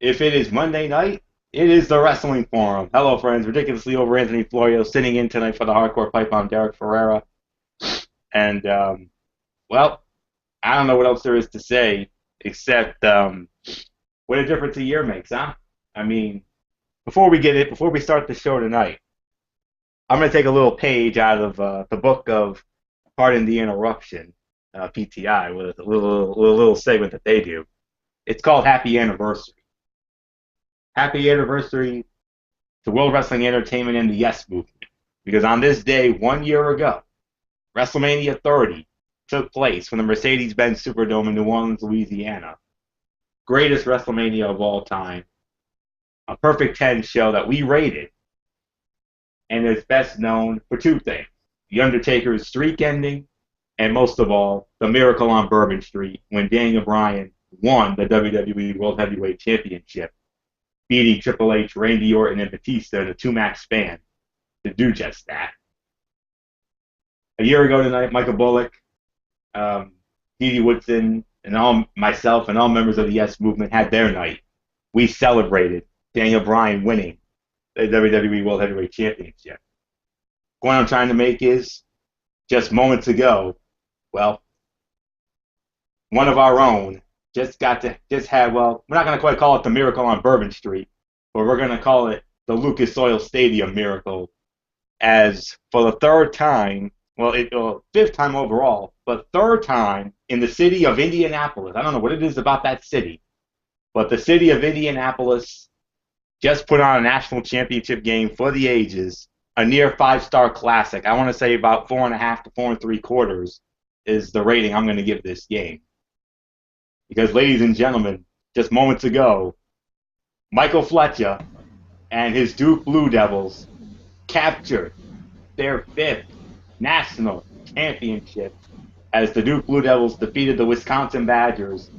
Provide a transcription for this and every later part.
If it is Monday night, it is the Wrestling Forum. Hello, friends. Ridiculously over Anthony Florio sitting in tonight for the Hardcore Pipe. I'm Derek Ferreira. And, well, I don't know what else there is to say except what a difference a year makes, huh? I mean, before we start the show tonight, I'm going to take a little page out of the book of Pardon the Interruption, PTI, with a little segment that they do. It's called Happy Anniversary. Happy anniversary to World Wrestling Entertainment and the Yes Movement. Because on this day, 1 year ago, WrestleMania 30 took place from the Mercedes-Benz Superdome in New Orleans, Louisiana. Greatest WrestleMania of all time. A perfect 10 show that we rated. And is best known for two things. The Undertaker's streak ending, and most of all, the miracle on Bourbon Street when Daniel Bryan won the WWE World Heavyweight Championship, beating Triple H, Randy Orton, and Batista in a two-match span to do just that. A year ago tonight, Michael Bullock, Dee Woodson, and myself and all members of the Yes Movement had their night. We celebrated Daniel Bryan winning the WWE World Heavyweight Championship. What I'm trying to make is, just moments ago, well, one of our own we're not going to quite call it the miracle on Bourbon Street, but we're going to call it the Lucas Oil Stadium miracle, as for the third time, fifth time overall, but third time in the city of Indianapolis. I don't know what it is about that city, but the city of Indianapolis just put on a national championship game for the ages, a near five-star classic. I want to say about 4.5 to 4.75 is the rating I'm going to give this game. Because, ladies and gentlemen, just moments ago, Michael Fletcher and his Duke Blue Devils captured their fifth national championship as the Duke Blue Devils defeated the Wisconsin Badgers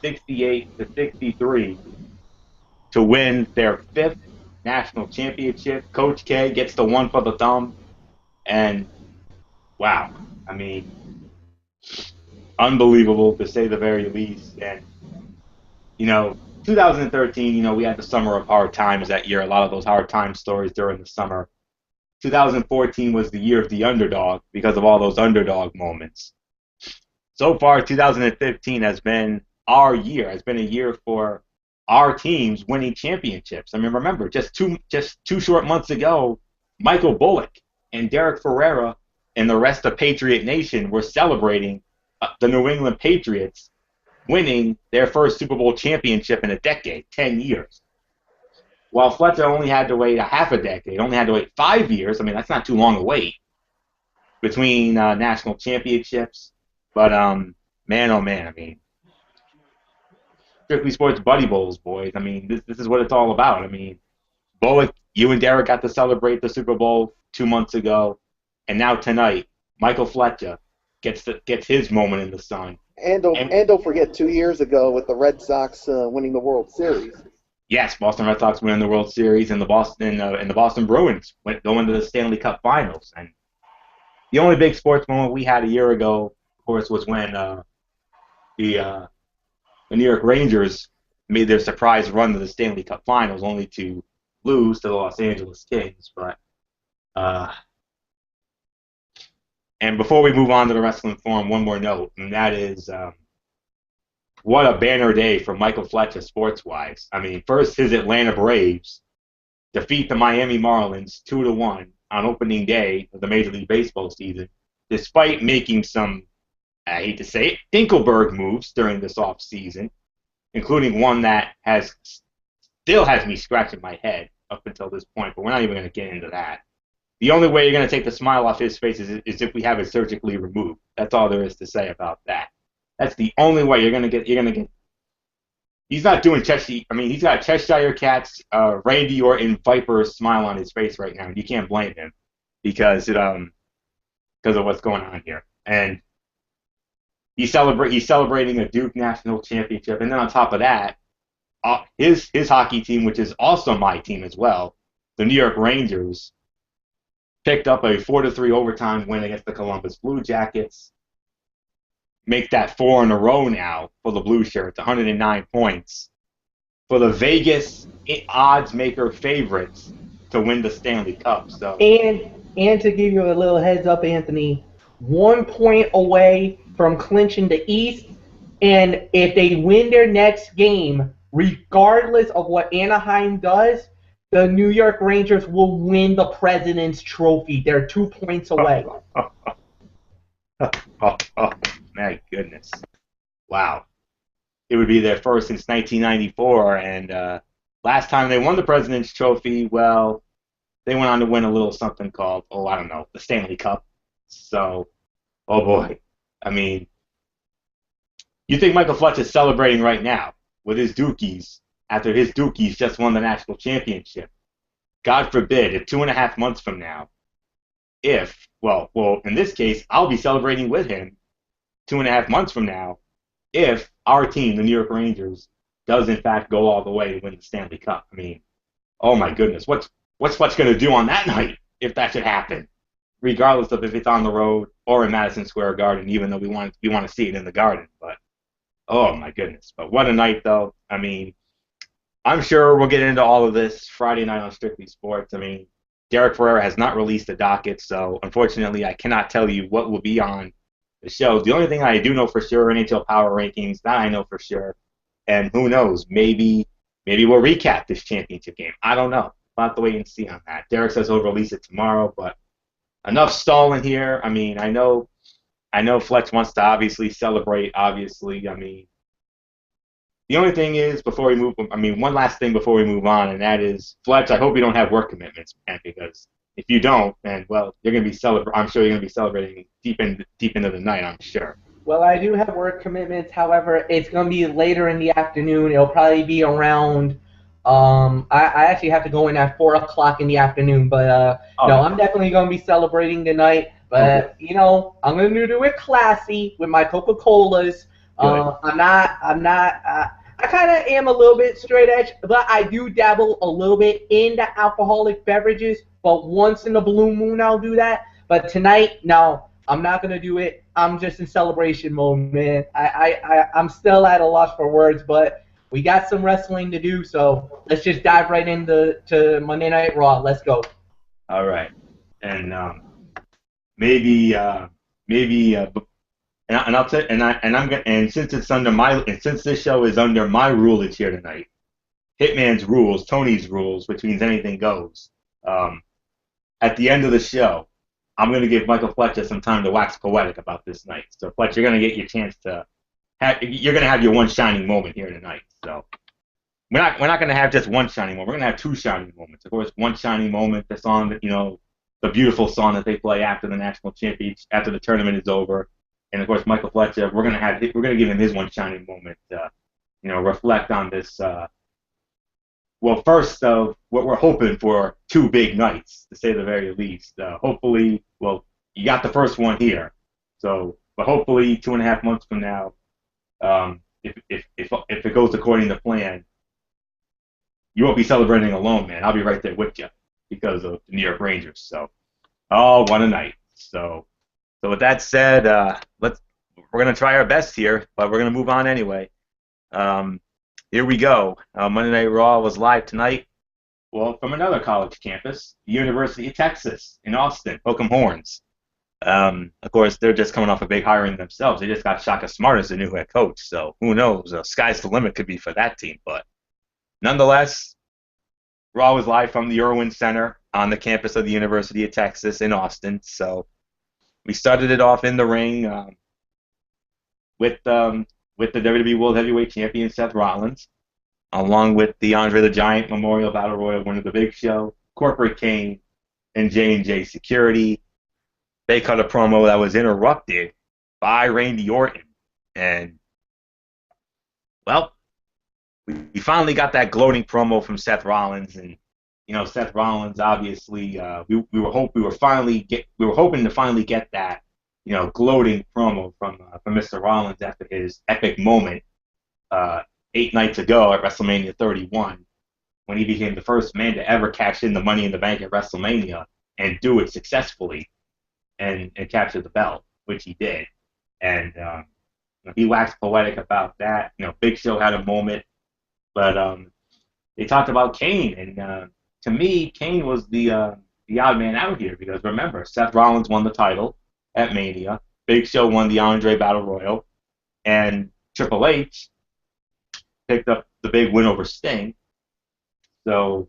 68-63 to win their fifth national championship. Coach K gets the one for the thumb, and wow, I mean, unbelievable to say the very least. And 2013, we had the summer of hard times that year. A lot of those hard time stories during the summer. 2014 was the year of the underdog because of all those underdog moments. So far, 2015 has been our year. Has been a year for our teams winning championships. I mean, remember, just two short months ago, Michael Bullock and Derek Ferreira and the rest of Patriot Nation were celebrating the New England Patriots winning their first Super Bowl championship in a decade, 10 years. While Fletcher only had to wait a half a decade, only had to wait 5 years. I mean, that's not too long a wait between national championships. But, man, oh man, I mean, Strictly Sports Buddy Bowls, boys. I mean, this is what it's all about. I mean, Bullock, you and Derek got to celebrate the Super Bowl 2 months ago, and now tonight, Michael Fletcher gets his moment in the sun. And don't forget 2 years ago with the Red Sox winning the World Series. Yes, Boston Red Sox winning the World Series, and the Boston Bruins going to the Stanley Cup Finals. And the only big sports moment we had a year ago, of course, was when the New York Rangers made their surprise run to the Stanley Cup Finals, only to lose to the Los Angeles Kings. But and before we move on to the Wrestling Forum, one more note, and that is what a banner day for Michael Fletcher sports-wise. I mean, first his Atlanta Braves defeat the Miami Marlins 2-1 on opening day of the Major League Baseball season, despite making some, I hate to say it, Dinkelberg moves during this offseason, including one that still has me scratching my head up until this point, but we're not even going to get into that. The only way you're going to take the smile off his face is if we have it surgically removed. That's all there is to say about that. That's the only way you're going to get. He's not doing Cheshire. I mean, he's got Cheshire Cat's Randy Orton Viper smile on his face right now, and you can't blame him because of what's going on here. And he's celebrating a Duke National Championship, and then on top of that, his hockey team, which is also my team as well, the New York Rangers, picked up a 4-3 overtime win against the Columbus Blue Jackets. Make that 4 in a row now for the Blue Shirts, 109 points for the Vegas odds maker favorites to win the Stanley Cup. So, And to give you a little heads up, Anthony, 1 point away from clinching the East. And if they win their next game, regardless of what Anaheim does, the New York Rangers will win the President's Trophy. They're 2 points away. My goodness. Wow. It would be their first since 1994. And last time they won the President's Trophy, well, they went on to win a little something called, I don't know, the Stanley Cup. So, oh boy. I mean, you think Michael Fletch is celebrating right now with his Dukies after his Dukies just won the national championship. God forbid, if 2.5 months from now, in this case, I'll be celebrating with him 2.5 months from now if our team, the New York Rangers, does in fact go all the way to win the Stanley Cup. I mean, oh my goodness, what's Fletch going to do on that night if that should happen? Regardless of if it's on the road or in Madison Square Garden, even though we want to see it in the Garden. But oh my goodness! But what a night, though. I mean, I'm sure we'll get into all of this Friday night on Strictly Sports. I mean, Derek Ferrera has not released the docket, so unfortunately, I cannot tell you what will be on the show. The only thing I do know for sure, NHL Power Rankings, that I know for sure, and who knows, maybe we'll recap this championship game. I don't know. We'll have to wait and see on that. Derek says he'll release it tomorrow, but enough stalling here. I mean, I know Fletch wants to obviously celebrate. Obviously, I mean, the only thing is one last thing before we move on, and that is, Fletch, I hope you don't have work commitments, man, because if you don't, then well, you're gonna be I'm sure you're gonna be celebrating deep into the night. I'm sure. Well, I do have work commitments. However, it's going to be later in the afternoon. It'll probably be around. I actually have to go in at 4 o'clock in the afternoon, but no, I'm definitely going to be celebrating tonight. But I'm going to do it classy with my Coca-Colas. I kind of am a little bit straight edge, but I do dabble a little bit in the alcoholic beverages. But once in a blue moon, I'll do that. But tonight, no, I'm not gonna do it. I'm just in celebration mode, man. I'm still at a loss for words, but we got some wrestling to do, so let's just dive right into Monday Night Raw. Let's go. All right, and since this show is under my rulage here tonight, Hitman's rules, Tony's rules, which means anything goes. At the end of the show, I'm going to give Michael Fletcher some time to wax poetic about this night. So, Fletcher, you're going to get your chance to you're going to have your one shining moment here tonight. So, we're not going to have just one shining moment. We're going to have two shining moments. Of course, one shining moment, the song that the beautiful song that they play after the national championship, after the tournament is over, and of course, Michael Fletcher. We're going to give him his one shining moment. Reflect on this. First, what we're hoping for, 2 big nights, to say the very least. Hopefully, you got the first one here. So, but hopefully, 2.5 months from now, if it goes according to plan, you won't be celebrating alone, man. I'll be right there with you because of the New York Rangers. So, what a night. So with that said, we're gonna try our best here, but we're gonna move on anyway. Here we go. Monday Night Raw was live tonight. Well, from another college campus, the University of Texas in Austin, Hook'em Horns. Of course, they're just coming off a big hiring themselves. They just got Shaka Smart as the new head coach, so who knows? Sky's the limit could be for that team. But nonetheless, Raw was live from the Irwin Center on the campus of the University of Texas in Austin. So we started it off in the ring with the WWE World Heavyweight Champion Seth Rollins, along with the Andre the Giant Memorial Battle Royal winner of the Big Show, Corporate Kane, and J&J Security. They cut a promo that was interrupted by Randy Orton. And, well, we finally got that gloating promo from Seth Rollins. And, Seth Rollins, obviously, we were hoping to finally get that, gloating promo from Mr. Rollins after his epic moment 8 nights ago at WrestleMania 31, when he became the first man to ever cash in the Money in the Bank at WrestleMania and do it successfully and capture the belt, which he did. And he waxed poetic about that. Big Show had a moment, but they talked about Kane, and to me, Kane was the odd man out here because remember, Seth Rollins won the title at Mania, Big Show won the Andre Battle Royal, and Triple H picked up the big win over Sting. So,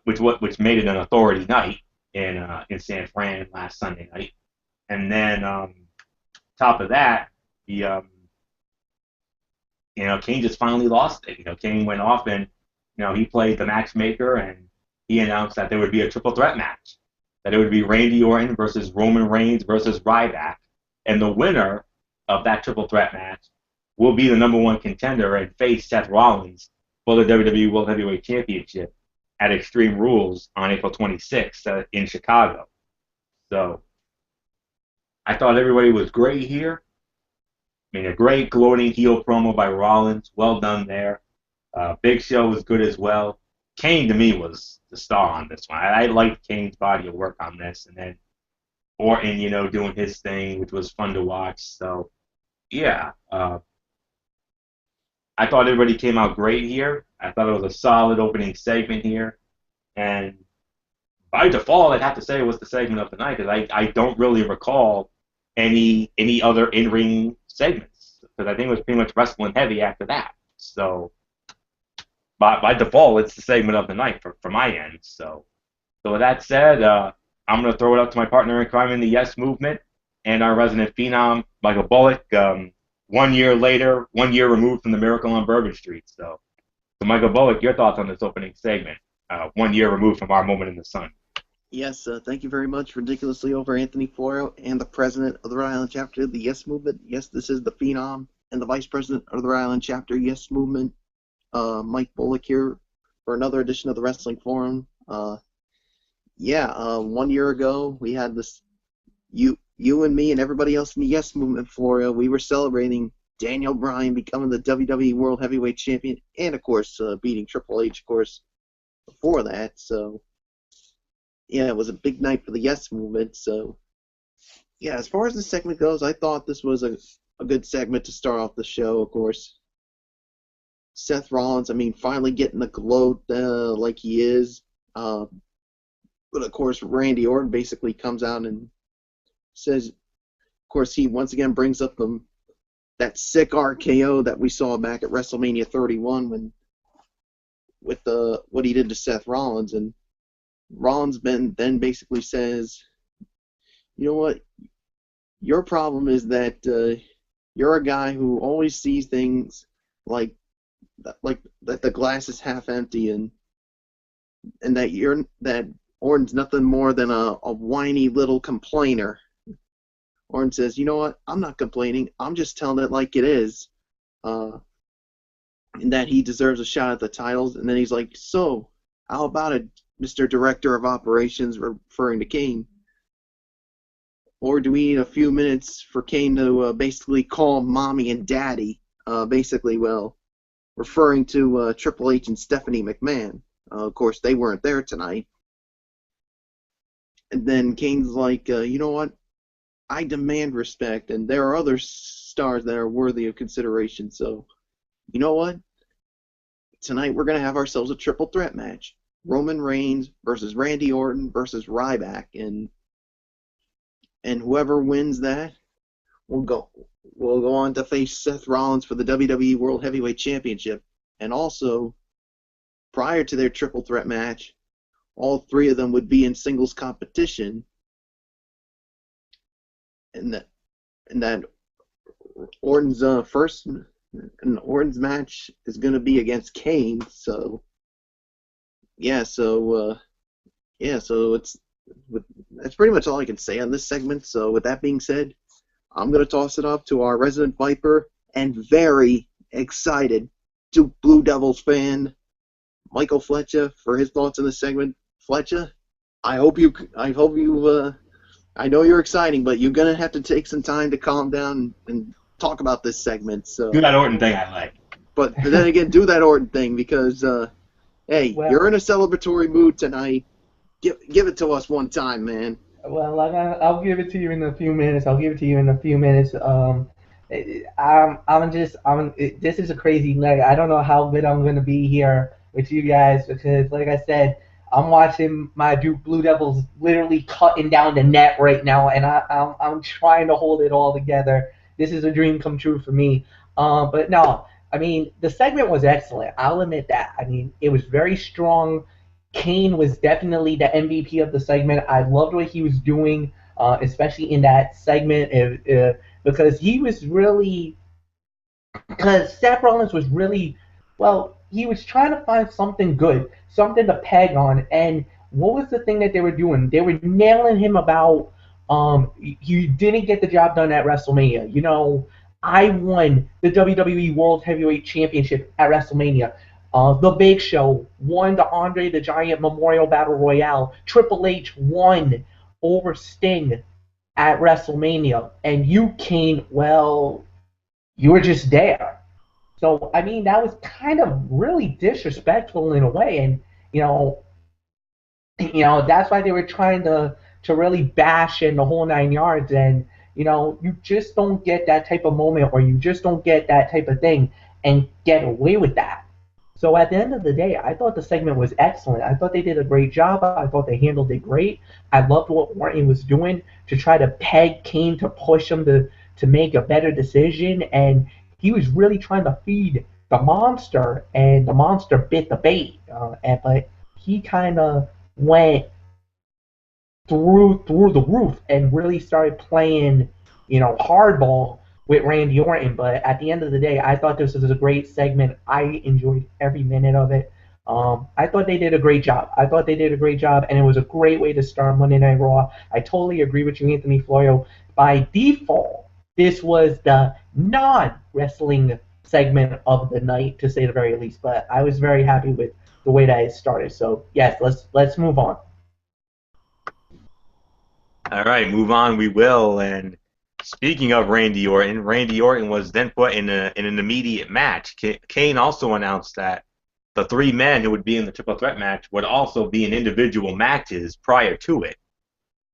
which made it an authority night in San Fran last Sunday night, and then top of that, the Kane just finally lost it. Kane went off and he played the matchmaker and he announced that there would be a triple threat match, that it would be Randy Orton versus Roman Reigns versus Ryback, and the winner of that triple threat match will be the number one contender and face Seth Rollins for the WWE World Heavyweight Championship at Extreme Rules on April 26th in Chicago. So I thought everybody was great here. I mean, a great gloating heel promo by Rollins. Well done there. Big Show was good as well. Kane, to me, was the star on this one. I liked Kane's body of work on this. And then Orton, doing his thing, which was fun to watch. So, yeah. I thought everybody came out great here. I thought it was a solid opening segment here. And by default, I'd have to say it was the segment of the night because I don't really recall any other in-ring segments because I think it was pretty much wrestling heavy after that. So by default, it's the segment of the night for my end. So with that said, I'm going to throw it up to my partner in crime in the Yes Movement and our resident phenom, Michael Bullock. 1 year later, 1 year removed from the Miracle on Bourbon Street. So Michael Bullock, your thoughts on this opening segment? 1 year removed from our moment in the sun. Yes, thank you very much, Ridiculously Over Anthony Florio, and the president of the Rhode Island chapter of the Yes Movement. Yes, this is the Phenom and the vice president of the Rhode Island chapter Yes Movement, Mike Bullock here for another edition of the Wrestling Forum. 1 year ago, we had this, you and me and everybody else in the Yes Movement, Florio, we were celebrating Daniel Bryan becoming the WWE World Heavyweight Champion, and, of course, beating Triple H, of course, before that, so... yeah, it was a big night for the Yes Movement. So, yeah, as far as the segment goes, I thought this was a good segment to start off the show, of course. Seth Rollins, finally getting the gloat like he is. But, of course, Randy Orton basically comes out and says, of course, he once again brings up that sick RKO that we saw back at WrestleMania 31 with what he did to Seth Rollins. And Rollins then basically says, you know what, your problem is that you're a guy who always sees things like that the glass is half empty and that Orton's nothing more than a whiny little complainer. Orton says, you know what, I'm not complaining, I'm just telling it like it is, and that he deserves a shot at the titles. And then he's like, so, how about it, Mr. Director of Operations, referring to Kane? Or do we need a few minutes for Kane to basically call Mommy and Daddy? Referring to Triple H and Stephanie McMahon. Of course, they weren't there tonight. And then Kane's like, you know what? I demand respect, and there are other stars that are worthy of consideration. So, you know what? Tonight we're going to have ourselves a triple threat match. Roman Reigns versus Randy Orton versus Ryback, and whoever wins that will go on to face Seth Rollins for the WWE World Heavyweight Championship. And also, prior to their triple threat match, all three of them would be in singles competition, and that Orton's Orton's match is going to be against Kane. So. So that's pretty much all I can say on this segment. So with that being said, I'm going to toss it off to our resident Viper and very excited Blue Devils fan, Michael Fletcher, for his thoughts on this segment. Fletcher, I know you're exciting, but you're going to have to take some time to calm down and talk about this segment. So do that Orton thing I like. But then again, do that Orton thing because... hey, you're in a celebratory mood tonight. Give it to us one time, man. Well, I'll give it to you in a few minutes. This is a crazy night. I don't know how good I'm gonna be here with you guys because, like I said, I'm watching my Duke Blue Devils literally cutting down the net right now, and I'm trying to hold it all together. This is a dream come true for me. But no, I mean the segment was excellent. I'll admit that. I mean it was very strong. Kane was definitely the MVP of the segment. I loved what he was doing, especially in that segment, because he was really because Seth Rollins was really, well, he was trying to find something good, something to peg on. And what was the thing that they were doing? They were nailing him about, you didn't get the job done at WrestleMania. You know, I won the WWE World Heavyweight Championship at WrestleMania. The Big Show won the Andre the Giant Memorial Battle Royale. Triple H won over Sting at WrestleMania. And you, Kane, well, you were just there. So I mean, that was kind of really disrespectful in a way, and you know, that's why they were trying to really bash in the whole 9 yards, and you just don't get that type of moment, or you just don't get that type of thing, and get away with that. So at the end of the day, I thought the segment was excellent. I thought they did a great job. I thought they handled it great. I loved what Orton was doing to try to peg Kane to push him to make a better decision, and he was really trying to feed the monster, and the monster bit the bait. But he kind of went through the roof and really started playing, hardball with Randy Orton. But at the end of the day, I thought this was a great segment. I enjoyed every minute of it. I thought they did a great job. And it was a great way to start Monday Night Raw. I totally agree with you, Anthony Florio. By default, this was the non-wrestling segment of the night, to say the very least. But I was very happy with the way that it started. So yes, let's move on. All right, move on we will. And speaking of Randy Orton was then put in an immediate match. Kane also announced that the three men who would be in the triple threat match would also be in individual matches prior to it.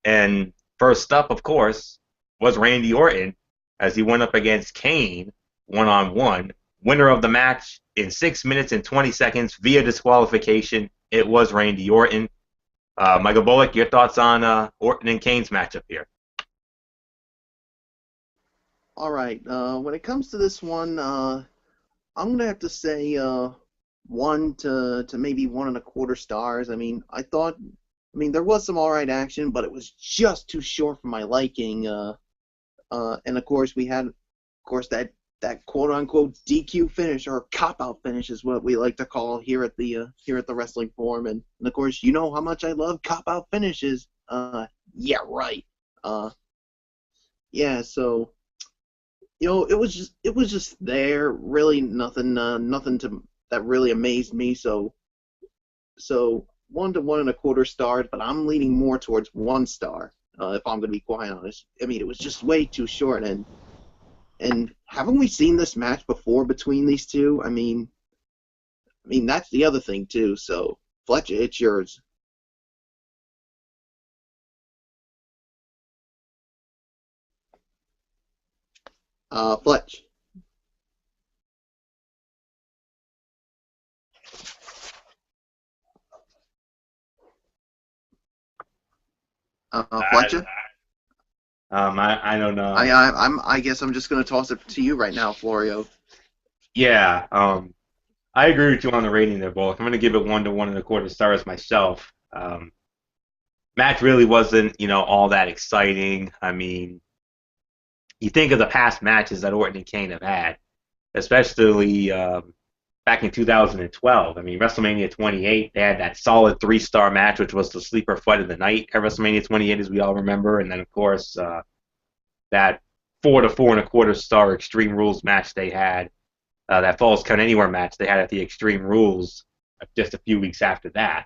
And first up, of course, was Randy Orton, as he went up against Kane one-on-one. Winner of the match in 6 minutes and 20 seconds via disqualification. It was Randy Orton. Michael Bullock, your thoughts on Orton and Kane's matchup here? All right. When it comes to this one, I'm gonna have to say 1 to maybe 1.25 stars. I mean, there was some alright action, but it was just too short for my liking. And of course, we had, that quote-unquote DQ finish, or cop-out finish, is what we like to call here at the Wrestling Forum. And of course, you know how much I love cop-out finishes. Yeah, right. Yeah. So, it was just there. Really, nothing that really amazed me. So 1 to 1.25 stars, but I'm leaning more towards 1 star. If I'm going to be quite honest. I mean, it was just way too short, and haven't we seen this match before between these two? I mean that's the other thing too. So Fletcher, it's yours. Fletch. Fletcher. I don't know. I guess I'm just gonna toss it to you right now, Florio. Yeah. I agree with you on the rating there, Bullock. I'm going to give it 1 to 1.25 stars myself. Match really wasn't, all that exciting. I mean, you think of the past matches that Orton and Kane have had, especially back in 2012. I mean, WrestleMania 28, they had that solid 3-star match, which was the sleeper fight of the night at WrestleMania 28, as we all remember. And then, of course, that 4 to 4.25 star Extreme Rules match they had, that Falls Count Anywhere match they had at the Extreme Rules just a few weeks after that.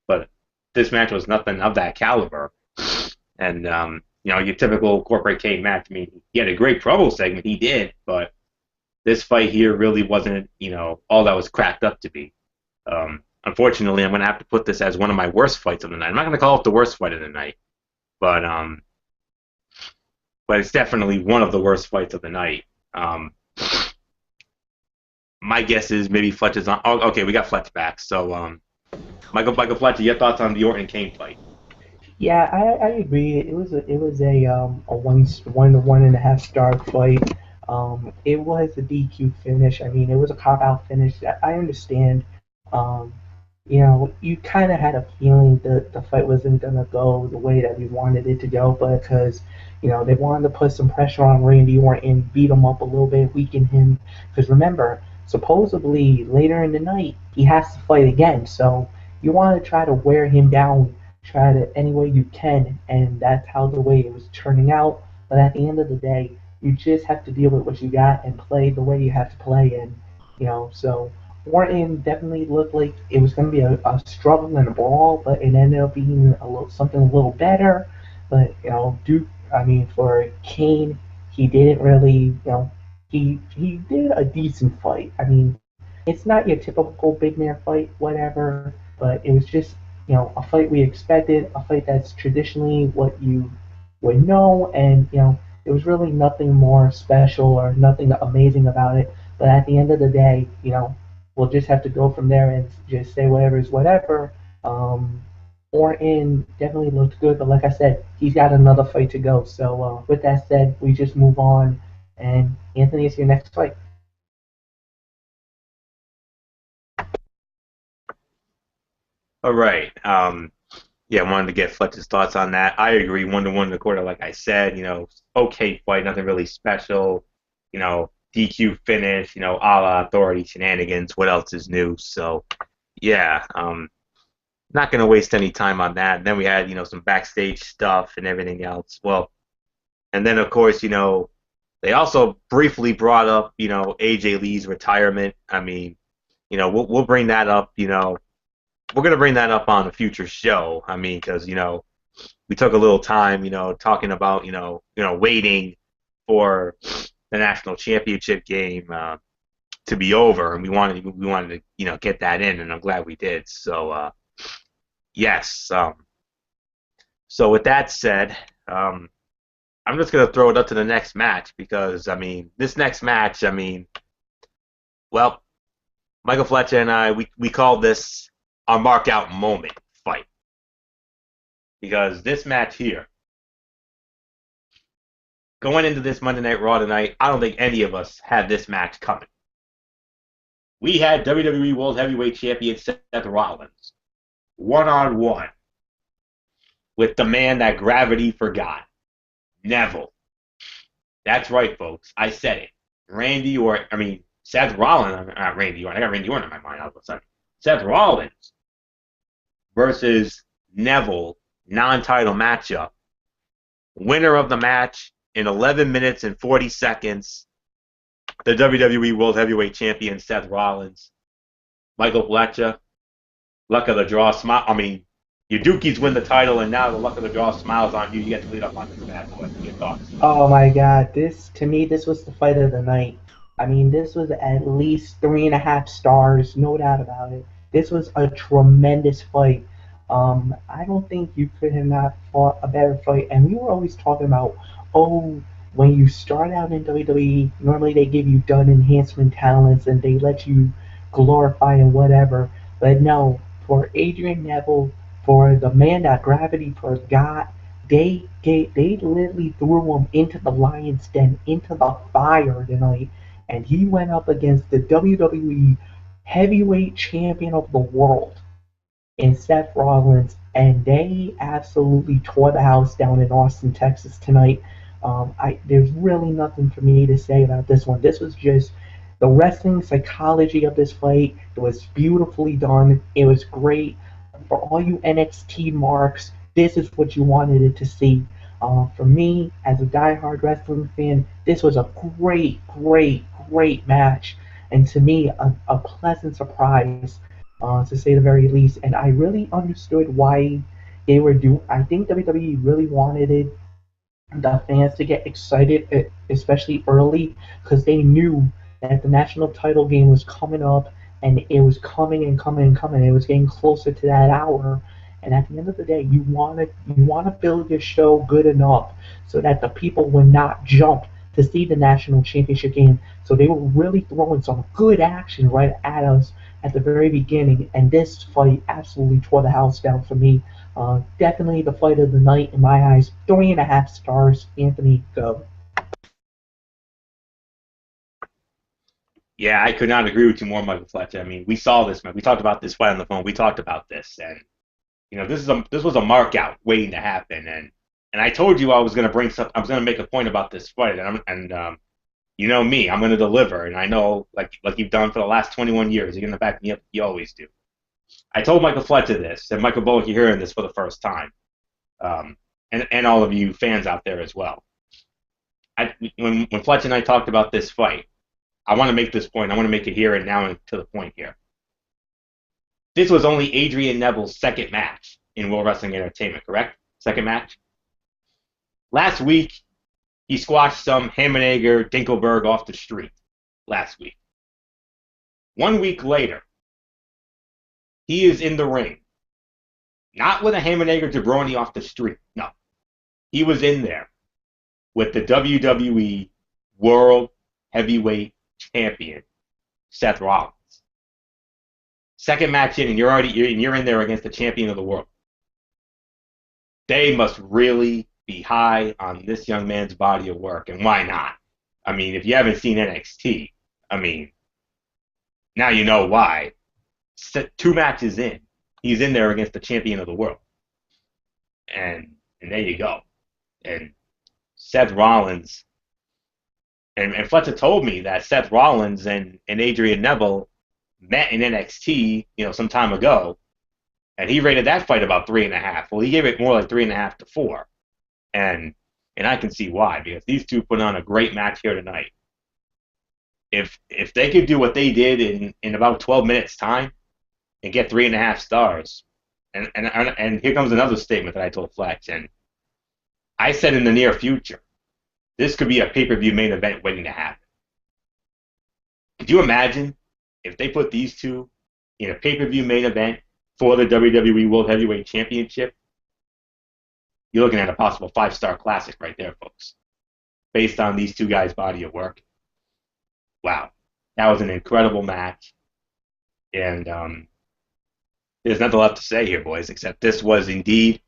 But this match was nothing of that caliber. And, your typical corporate Kane match, I mean, he had a great promo segment, he did, but this fight here really wasn't, all that was cracked up to be. Unfortunately, I'm going to have to put this as one of my worst fights of the night. I'm not going to call it the worst fight of the night, but it's definitely one of the worst fights of the night. my guess is maybe Fletcher's on. Oh, okay, we got Fletcher back. So, Michael Fletcher, your thoughts on the Orton Kane fight? Yeah, I agree. It was a 1.5 star fight. It was a DQ finish. I mean, it was a cop out finish. I understand. Um, you kind of had a feeling that the fight wasn't gonna go the way that we wanted it to go, because they wanted to put some pressure on Randy Orton, beat him up a little bit, weaken him. Because remember, supposedly later in the night he has to fight again, so you want to try to wear him down, try to any way you can, and that's how the way it was turning out. But at the end of the day, you just have to deal with what you got and play the way you have to play, and so. Orton definitely looked like it was going to be a struggle and a brawl, but it ended up being something a little better. But Duke, I mean, for Kane, he didn't really, he did a decent fight. I mean, it's not your typical big man fight, whatever, but it was just a fight we expected, a fight that's traditionally what you would know, and it was really nothing more special or nothing amazing about it. But at the end of the day, we'll just have to go from there and just say whatever is whatever. Orton definitely looked good, but like I said, he's got another fight to go. So with that said, we just move on. And Anthony, it's your next fight. All right. Yeah, I wanted to get Fletcher's thoughts on that. I agree, 1-1 in the quarter, like I said. Okay fight, nothing really special. DQ finish. A la Authority shenanigans. What else is new? So, yeah. Not gonna waste any time on that. And then we had some backstage stuff and everything else. Well, and then of course they also briefly brought up AJ Lee's retirement. I mean, we'll bring that up. We're going to bring that up on a future show. I mean, because, we took a little time, talking about, waiting for the national championship game to be over, and we wanted to, get that in, and I'm glad we did. So, yes. So with that said, I'm just going to throw it up to the next match because, I mean, this next match, I mean, well, Michael Fletcher and I, we called this our mark out moment fight. Because this match here, going into this Monday Night Raw tonight, I don't think any of us had this match coming. We had WWE World Heavyweight Champion Seth Rollins one-on-one with the man that gravity forgot, Neville. That's right, folks. I said it. Seth Rollins, not Randy Orton. I got Randy Orton in my mind all of a sudden. Seth Rollins versus Neville, non-title matchup. Winner of the match in 11 minutes and 40 seconds, the WWE World Heavyweight Champion Seth Rollins. Michael Fletcher, luck of the draw, smile. I mean, your Dookies win the title, and now the luck of the draw smiles on you. You get to lead up on this match. What's your thoughts? Oh my God, to me, this was the fight of the night. I mean, this was at least 3.5 stars, no doubt about it. This was a tremendous fight. I don't think you could have not fought a better fight. And we were always talking about, when you start out in WWE, normally they give you done enhancement talents and they let you glorify and whatever. But no, for Adrian Neville, for the man that gravity forgot, they literally threw him into the lion's den, into the fire tonight, and he went up against the WWE heavyweight champion of the world in Seth Rollins, and they absolutely tore the house down in Austin, Texas tonight. There's really nothing for me to say about this one. This was just the wrestling psychology of this fight. It was beautifully done. It was great. For all you NXT marks, this is what you wanted it to see. For me, as a diehard wrestling fan, this was a great, great, great match. And to me, a pleasant surprise, to say the very least. And I really understood why they were doing. I think WWE really wanted the fans to get excited, especially early, because they knew that the national title game was coming up, and it was coming and coming and coming. It was getting closer to that hour. And at the end of the day, you want to build your show good enough so that the people will not jump to see the national championship game. So they were really throwing some good action right at us at the very beginning, and this fight absolutely tore the house down for me. Definitely the fight of the night in my eyes. 3.5 stars. Anthony, go. Yeah, I could not agree with you more, Michael Fletcher. I mean, we saw this, man. We talked about this fight on the phone. We talked about this, and this was a mark out waiting to happen, and I told you I was going to bring some. I was going to make a point about this fight, you know me, I'm going to deliver, and I know like you've done for the last 21 years, you're going to back me up. You always do. I told Michael Fletcher this, and Michael Bullock, you're hearing this for the first time, and all of you fans out there as well. When Fletcher and I talked about this fight, I want to make this point. I want to make it here and now and to the point here. This was only Adrian Neville's second match in World Wrestling Entertainment, correct? Second match? Last week, he squashed some Hammernager Dinkelberg off the street. Last week. 1 week later, he is in the ring. Not with a Hammernager jabroni off the street. No. He was in there with the WWE World Heavyweight Champion, Seth Rollins. Second match in, and you're in there against the champion of the world. They must really be high on this young man's body of work, and why not? I mean, if you haven't seen NXT, I mean, now you know why. 2 matches in, he's in there against the champion of the world, and there you go. And Seth Rollins, and Fletcher told me that Seth Rollins and Adrian Neville met in NXT, some time ago, and he rated that fight about 3.5. Well, he gave it more like 3.5 to 4, and I can see why, because these two put on a great match here tonight. If they could do what they did in about 12 minutes time and get 3.5 stars, and here comes another statement that I told Fletch, and I said in the near future, this could be a pay-per-view main event waiting to happen. Could you imagine if they put these two in a pay-per-view main event for the WWE World Heavyweight Championship? You're looking at a possible 5-star classic right there, folks, based on these two guys' body of work. Wow. That was an incredible match. And there's nothing left to say here, boys, except this was indeed,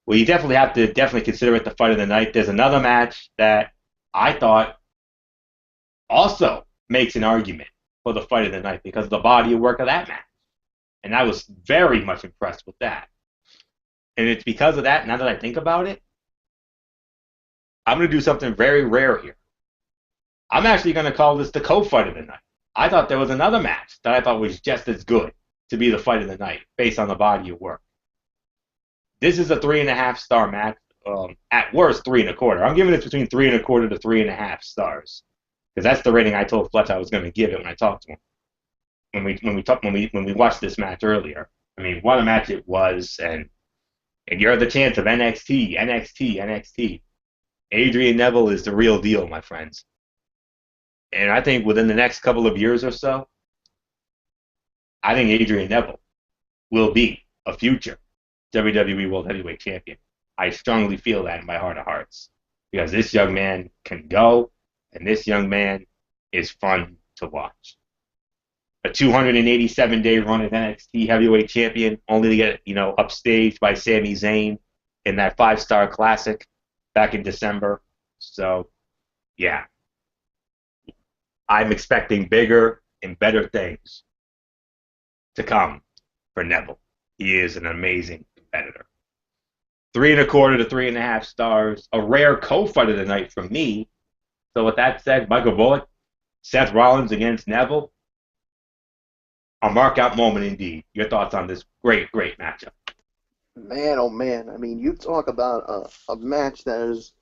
well, you definitely have to consider it the fight of the night. There's another match that I thought also makes an argument for the fight of the night because of the body of work of that match. And I was very much impressed with that. And it's because of that, now that I think about it, I'm going to do something very rare here. I'm actually going to call this the co-fight of the night. I thought there was another match that I thought was just as good to be the fight of the night based on the body of work. This is a 3.5-star match. At worst, 3.25. I'm giving it between 3.25 to 3.5 stars because that's the rating I told Fletcher I was going to give it when I talked to him. When we watched this match earlier. I mean, what a match it was, and you heard the chants of NXT, NXT, NXT. Adrian Neville is the real deal, my friends. And I think within the next couple of years or so, I think Adrian Neville will be a future WWE World Heavyweight Champion. I strongly feel that in my heart of hearts because this young man can go, and this young man is fun to watch. A 287-day run as NXT Heavyweight Champion, only to get upstaged by Sami Zayn in that 5-star classic back in December. So, yeah, I'm expecting bigger and better things to come for Neville. He is an amazing competitor. 3.25 to 3.5 stars, a rare co-fight of the night from me. So with that said, Michael Bullock, Seth Rollins against Neville, a mark-out moment indeed. Your thoughts on this great, great matchup? Man, oh man. I mean, you talk about a match that is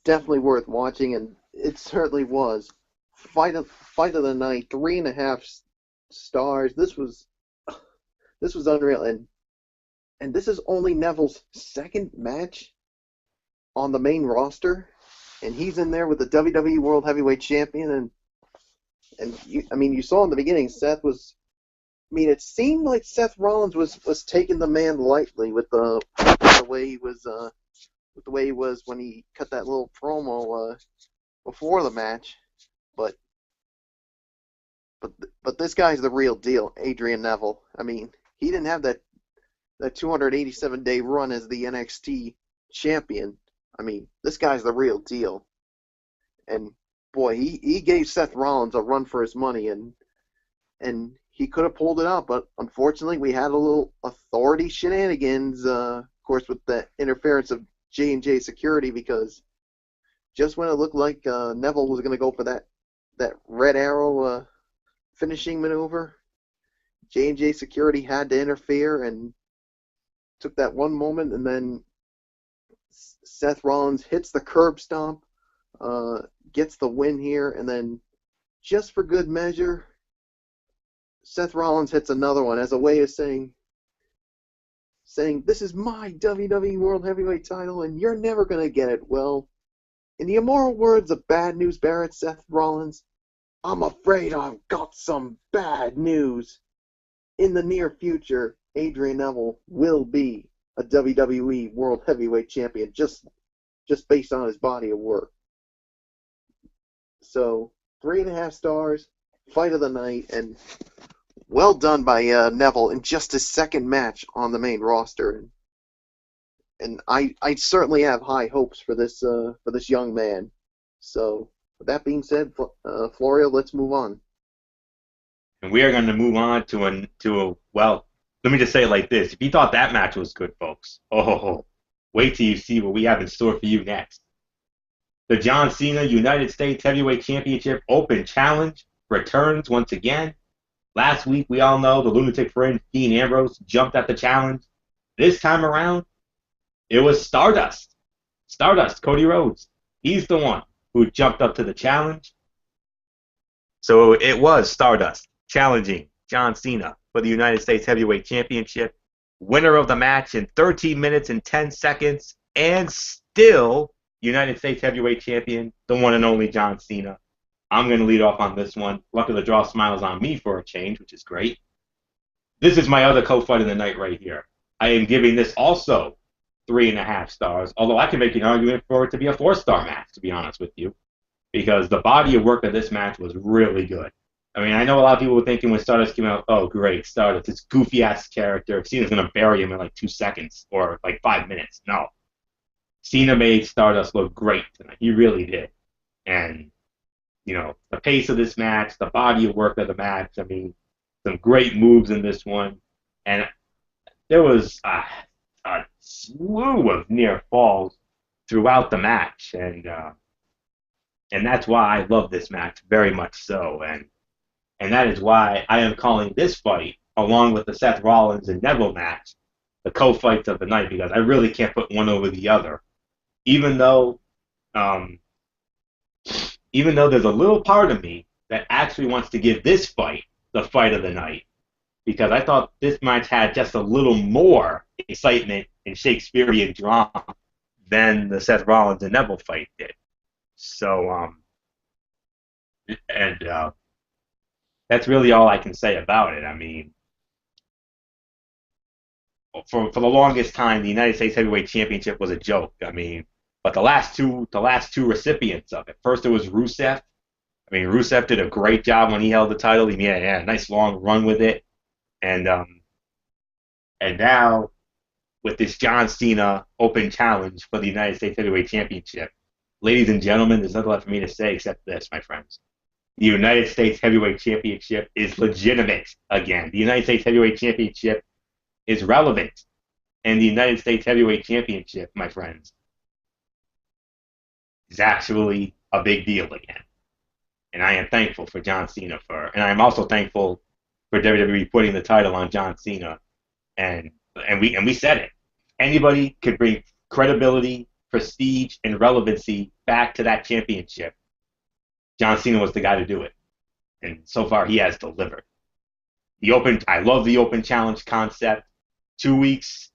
definitely worth watching, and it certainly was. Fight of the night, 3.5 stars. This was unreal, and this is only Neville's second match on the main roster, and he's in there with the WWE World Heavyweight Champion, and you saw in the beginning Seth was. I mean, it seemed like Seth Rollins was taking the man lightly with the way he was when he cut that little promo before the match, but but this guy's the real deal, Adrian Neville. I mean, he didn't have that 287-day run as the NXT champion. I mean, this guy's the real deal. And boy, he gave Seth Rollins a run for his money, and he could have pulled it out, but unfortunately we had a little authority shenanigans, of course, with the interference of J&J Security, because just when it looked like Neville was going to go for that Red Arrow finishing maneuver, J&J Security had to interfere and took that one moment, and then Seth Rollins hits the curb stomp, gets the win here, and then just for good measure, Seth Rollins hits another one as a way of saying, this is my WWE World Heavyweight title and you're never going to get it. Well, in the immoral words of Bad News Barrett, Seth Rollins, I'm afraid I've got some bad news. In the near future, Adrian Neville will be a WWE World Heavyweight Champion just based on his body of work. So, 3.5 stars, fight of the night, and well done by Neville in just his second match on the main roster. And I certainly have high hopes for this young man. So, with that being said, Florio, let's move on. And we are going to move on to a well, let me just say it like this. If you thought that match was good, folks, wait till you see what we have in store for you next. The John Cena United States Heavyweight Championship Open Challenge returns once again. Last week, we all know the Lunatic Fringe, Dean Ambrose, jumped at the challenge. This time around, it was Stardust. Stardust, Cody Rhodes. He's the one who jumped up to the challenge. So it was Stardust challenging John Cena for the United States Heavyweight Championship. Winner of the match in 13 minutes and 10 seconds, and still United States Heavyweight Champion, the one and only John Cena. I'm going to lead off on this one. Lucky to draw smiles on me for a change, which is great. This is my other co-fight of the night right here. I am giving this also 3.5 stars, although I can make an argument for it to be a 4-star match, to be honest with you, because the body of work of this match was really good. I mean, I know a lot of people were thinking when Stardust came out, oh, great, Stardust, this goofy-ass character. Cena's going to bury him in like 2 seconds or like 5 minutes. No. Cena made Stardust look great tonight. He really did. And, you know, the pace of this match, the body of work of the match, I mean, some great moves in this one. And there was a slew of near falls throughout the match. And that's why I love this match very much so. And that is why I am calling this fight, along with the Seth Rollins and Neville match, the co-fights of the night, because I really can't put one over the other. Even though there's a little part of me that actually wants to give this fight the fight of the night, because I thought this match had just a little more excitement and Shakespearean drama than the Seth Rollins and Neville fight did. So, that's really all I can say about it. I mean, for the longest time, the United States Heavyweight Championship was a joke. I mean, but the last two recipients of it. First, it was Rusev. I mean, Rusev did a great job when he held the title. He had a nice long run with it, and now with this John Cena Open Challenge for the United States Heavyweight Championship, ladies and gentlemen, there's nothing left for me to say except this, my friends. The United States Heavyweight Championship is legitimate again. The United States Heavyweight Championship is relevant, and the United States Heavyweight Championship, my friends, is actually a big deal again. And I am thankful for John Cena and I'm also thankful for WWE putting the title on John Cena. And we said it. Anybody could bring credibility, prestige, and relevancy back to that championship. John Cena was the guy to do it. And so far he has delivered. I love the Open Challenge concept. 2 weeks,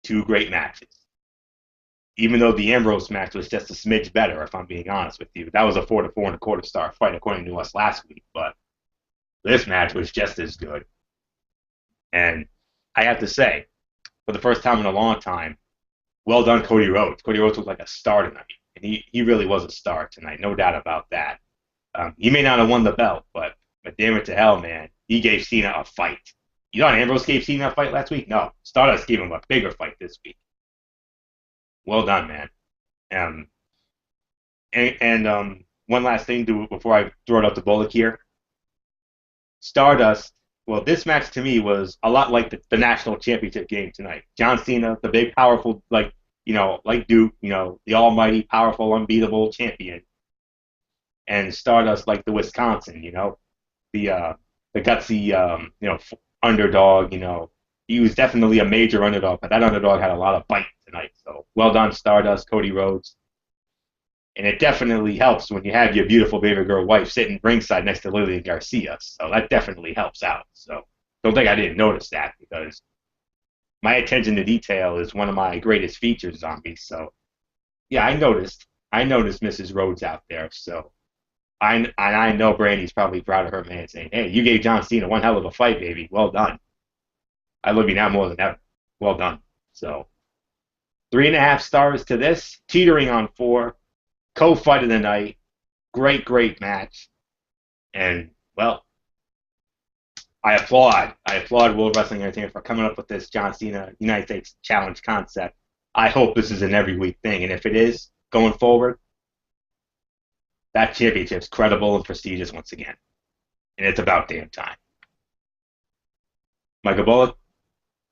2 great matches. Even though the Ambrose match was just a smidge better, if I'm being honest with you. That was a 4 to 4.25 star fight, according to us last week. But this match was just as good. And I have to say, for the first time in a long time, well done, Cody Rhodes. Cody Rhodes looked like a star tonight. And he really was a star tonight, no doubt about that. He may not have won the belt, but damn it to hell, man, he gave Cena a fight. You thought Ambrose gave Cena a fight last week? No, Stardust gave him a bigger fight this week. Well done, man. And one last thing before I throw it up to Bullock here. Stardust, well, this match to me was a lot like the national championship game tonight. John Cena, the big, powerful, like Duke, the almighty, powerful, unbeatable champion. And Stardust like the Wisconsin, the gutsy, underdog, He was definitely a major underdog, but that underdog had a lot of bite tonight. So well done, Stardust, Cody Rhodes. And it definitely helps when you have your beautiful baby girl wife sitting ringside next to Lillian Garcia. So that definitely helps out. So don't think I didn't notice that, because my attention to detail is one of my greatest features on me. So yeah, I noticed Mrs. Rhodes out there. So I know Brandy's probably proud of her, man, saying, hey, you gave John Cena one hell of a fight, baby. Well done. I love you now more than ever. Well done. So 3.5 stars to this, teetering on 4. Co-fight of the night. Great match. And, well, I applaud World Wrestling Entertainment for coming up with this John Cena United States Challenge concept. I hope this is an every week thing. And if it is, going forward, that championship's credible and prestigious once again. And it's about damn time. Michael Bullock,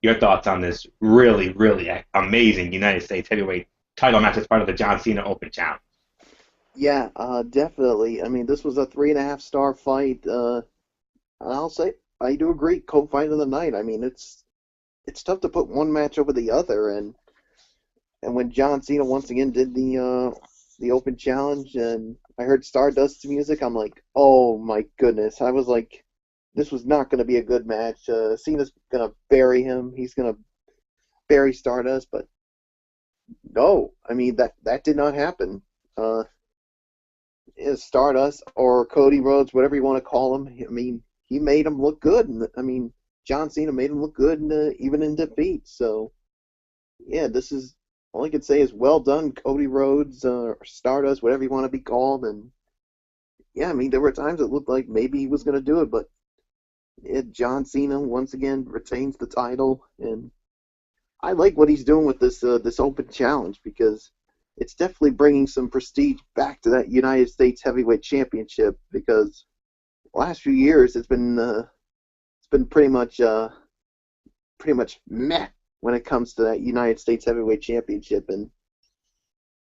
your thoughts on this really, really amazing United States heavyweight title match as part of the John Cena Open Challenge? Yeah, definitely. I mean, this was a 3.5-star fight. I'll say I do agree. Co-fight of the night. I mean, it's tough to put one match over the other, and when John Cena once again did the Open Challenge, and I heard Stardust's music, I'm like, oh my goodness! I was like, this was not going to be a good match. Cena's going to bury him. He's going to bury Stardust, but no. I mean, that did not happen. Stardust or Cody Rhodes, whatever you want to call him, I mean, he made him look good. I mean, John Cena made him look good even in defeat. So, yeah, this is all I can say is well done, Cody Rhodes, or Stardust, whatever you want to be called. And, yeah, I mean, there were times it looked like maybe he was going to do it, but John Cena once again retains the title. And I like what he's doing with this Open Challenge, because it's definitely bringing some prestige back to that United States Heavyweight Championship, because the last few years it's been pretty much meh when it comes to that United States Heavyweight Championship. And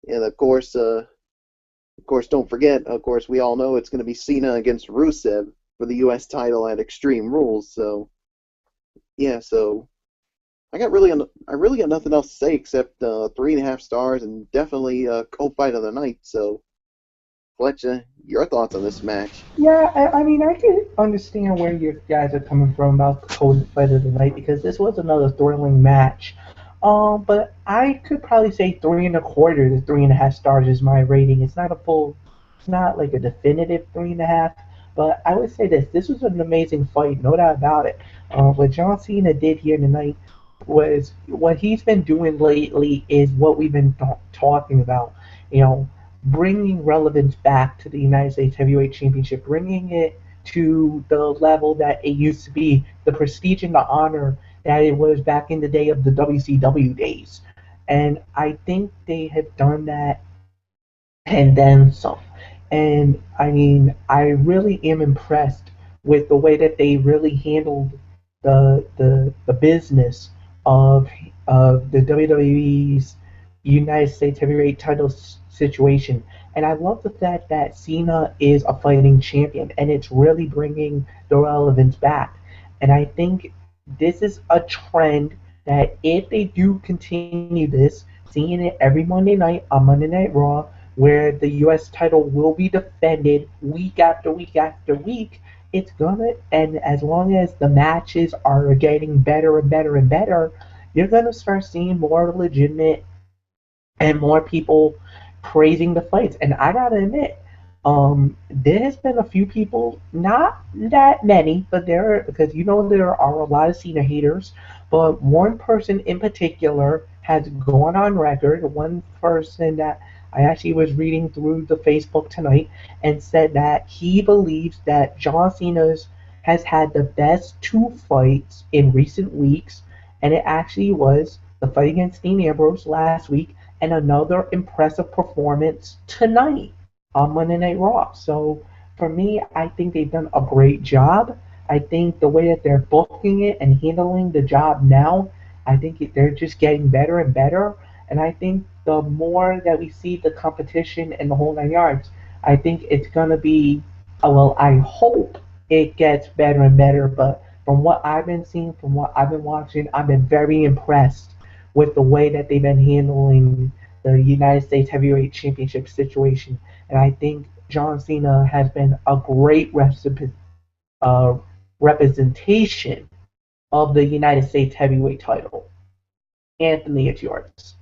of course, don't forget, of course, we all know it's going to be Cena against Rusev for the U.S. title at Extreme Rules. So yeah, so I really got nothing else to say except 3.5 stars, and definitely co-fight of the night. So, Fletcher, your thoughts on this match? Yeah, I mean, I can understand where you guys are coming from about co-fight of the night, because this was another thrilling match. But I could probably say 3.25 to 3.5 stars is my rating. It's not like a definitive 3.5. But I would say this was an amazing fight, no doubt about it. What John Cena did here tonight was what he's been doing lately is what we've been talking about, bringing relevance back to the United States Heavyweight Championship, bringing it to the level that it used to be, the prestige and the honor that it was back in the day of the WCW days. And I think they have done that and then some. And I mean, I really am impressed with the way that they really handled the business of the WWE's United States Heavyweight title situation. And I love the fact that Cena is a fighting champion, and it's really bringing the relevance back. And I think this is a trend that if they do continue this, seeing it every Monday night on Monday Night Raw, where the U.S. title will be defended week after week after week, it's gonna, and as long as the matches are getting better and better and better, you're gonna start seeing more legitimate and more people praising the fights. And I gotta admit, there has been a few people, not that many, but because there are a lot of Cena haters, but one person in particular has gone on record, one person that I actually was reading through the Facebook tonight and said that he believes that John Cena's has had the best two fights in recent weeks, and it actually was the fight against Dean Ambrose last week and another impressive performance tonight on Monday Night Raw. So for me, I think they've done a great job. I think the way that they're booking it and handling the job now, I think they're just getting better and better. And I think the more that we see the competition and the whole 9 yards, I think it's going to be, well, I hope it gets better and better. But from what I've been seeing, from what I've been watching, I've been very impressed with the way that they've been handling the United States Heavyweight Championship situation. And I think John Cena has been a great uh, representation of the United States Heavyweight title. Anthony, it's yours.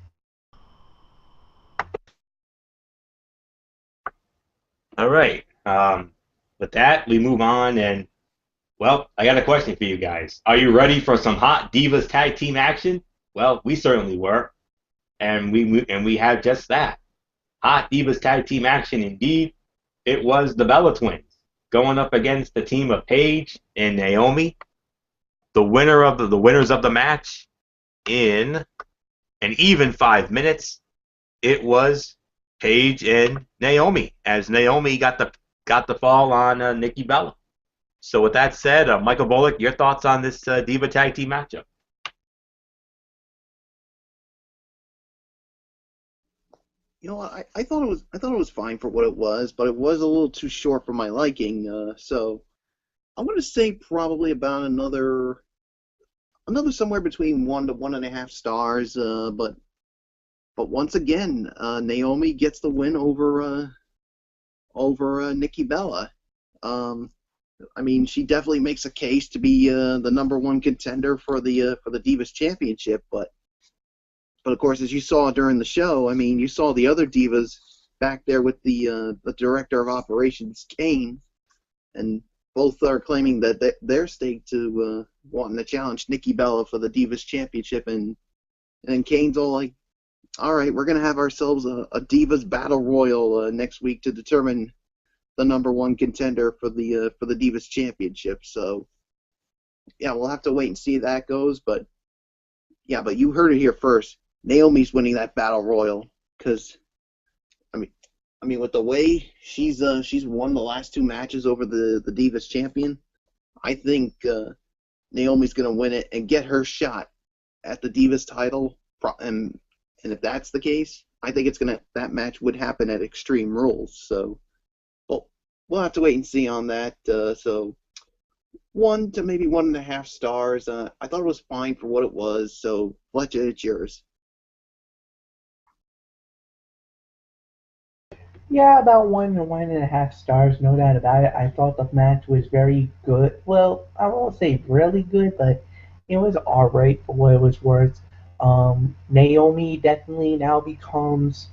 All right. With that, we move on, and well, I got a question for you guys. Are you ready for some hot Divas tag team action? Well, we certainly were, and we had just that. Hot Divas tag team action indeed. It was the Bella Twins going up against the team of Paige and Naomi. The winners of the match in an even 5 minutes. It was Paige and Naomi, as Naomi got the fall on Nikki Bella. So with that said, Michael Bullock, your thoughts on this Diva tag team matchup? You know what? I thought it was fine for what it was, but it was a little too short for my liking. So I'm going to say probably about another somewhere between 1 to 1.5 stars. But once again, Naomi gets the win over Nikki Bella. I mean, she definitely makes a case to be the #1 contender for the Divas Championship, but of course, as you saw during the show, I mean, you saw the other divas back there with the director of operations, Kane, and both are claiming that their stake to wanting to challenge Nikki Bella for the Divas Championship, and Kane's all like, all right, we're gonna have ourselves a Divas Battle Royal next week to determine the #1 contender for the Divas Championship. So yeah, we'll have to wait and see how that goes, but yeah, but you heard it here first. Naomi's winning that battle royal because, I mean, with the way she's won the last 2 matches over the Divas champion, I think Naomi's gonna win it and get her shot at the Divas title. And if that's the case, I think that match would happen at Extreme Rules. So, well, we'll have to wait and see on that. So 1 to maybe 1.5 stars. I thought it was fine for what it was. So, Fletcher, it's yours. Yeah, about 1 to 1.5 stars, no doubt about it. I thought the match was very good. Well, I won't say really good, but it was alright for what it was worth. Naomi definitely now becomes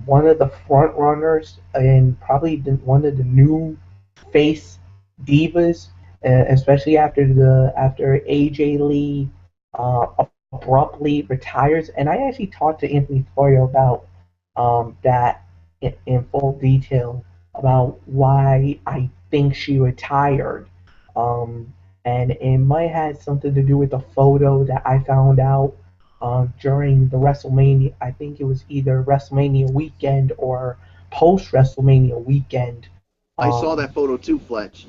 one of the front runners and probably one of the new face divas, especially after AJ Lee abruptly retires. And I actually talked to Anthony Florio about that in full detail about why I think she retired. And it might have something to do with the photo that I found out during the WrestleMania. I think it was either WrestleMania weekend or post WrestleMania weekend. I saw that photo too, Fletch.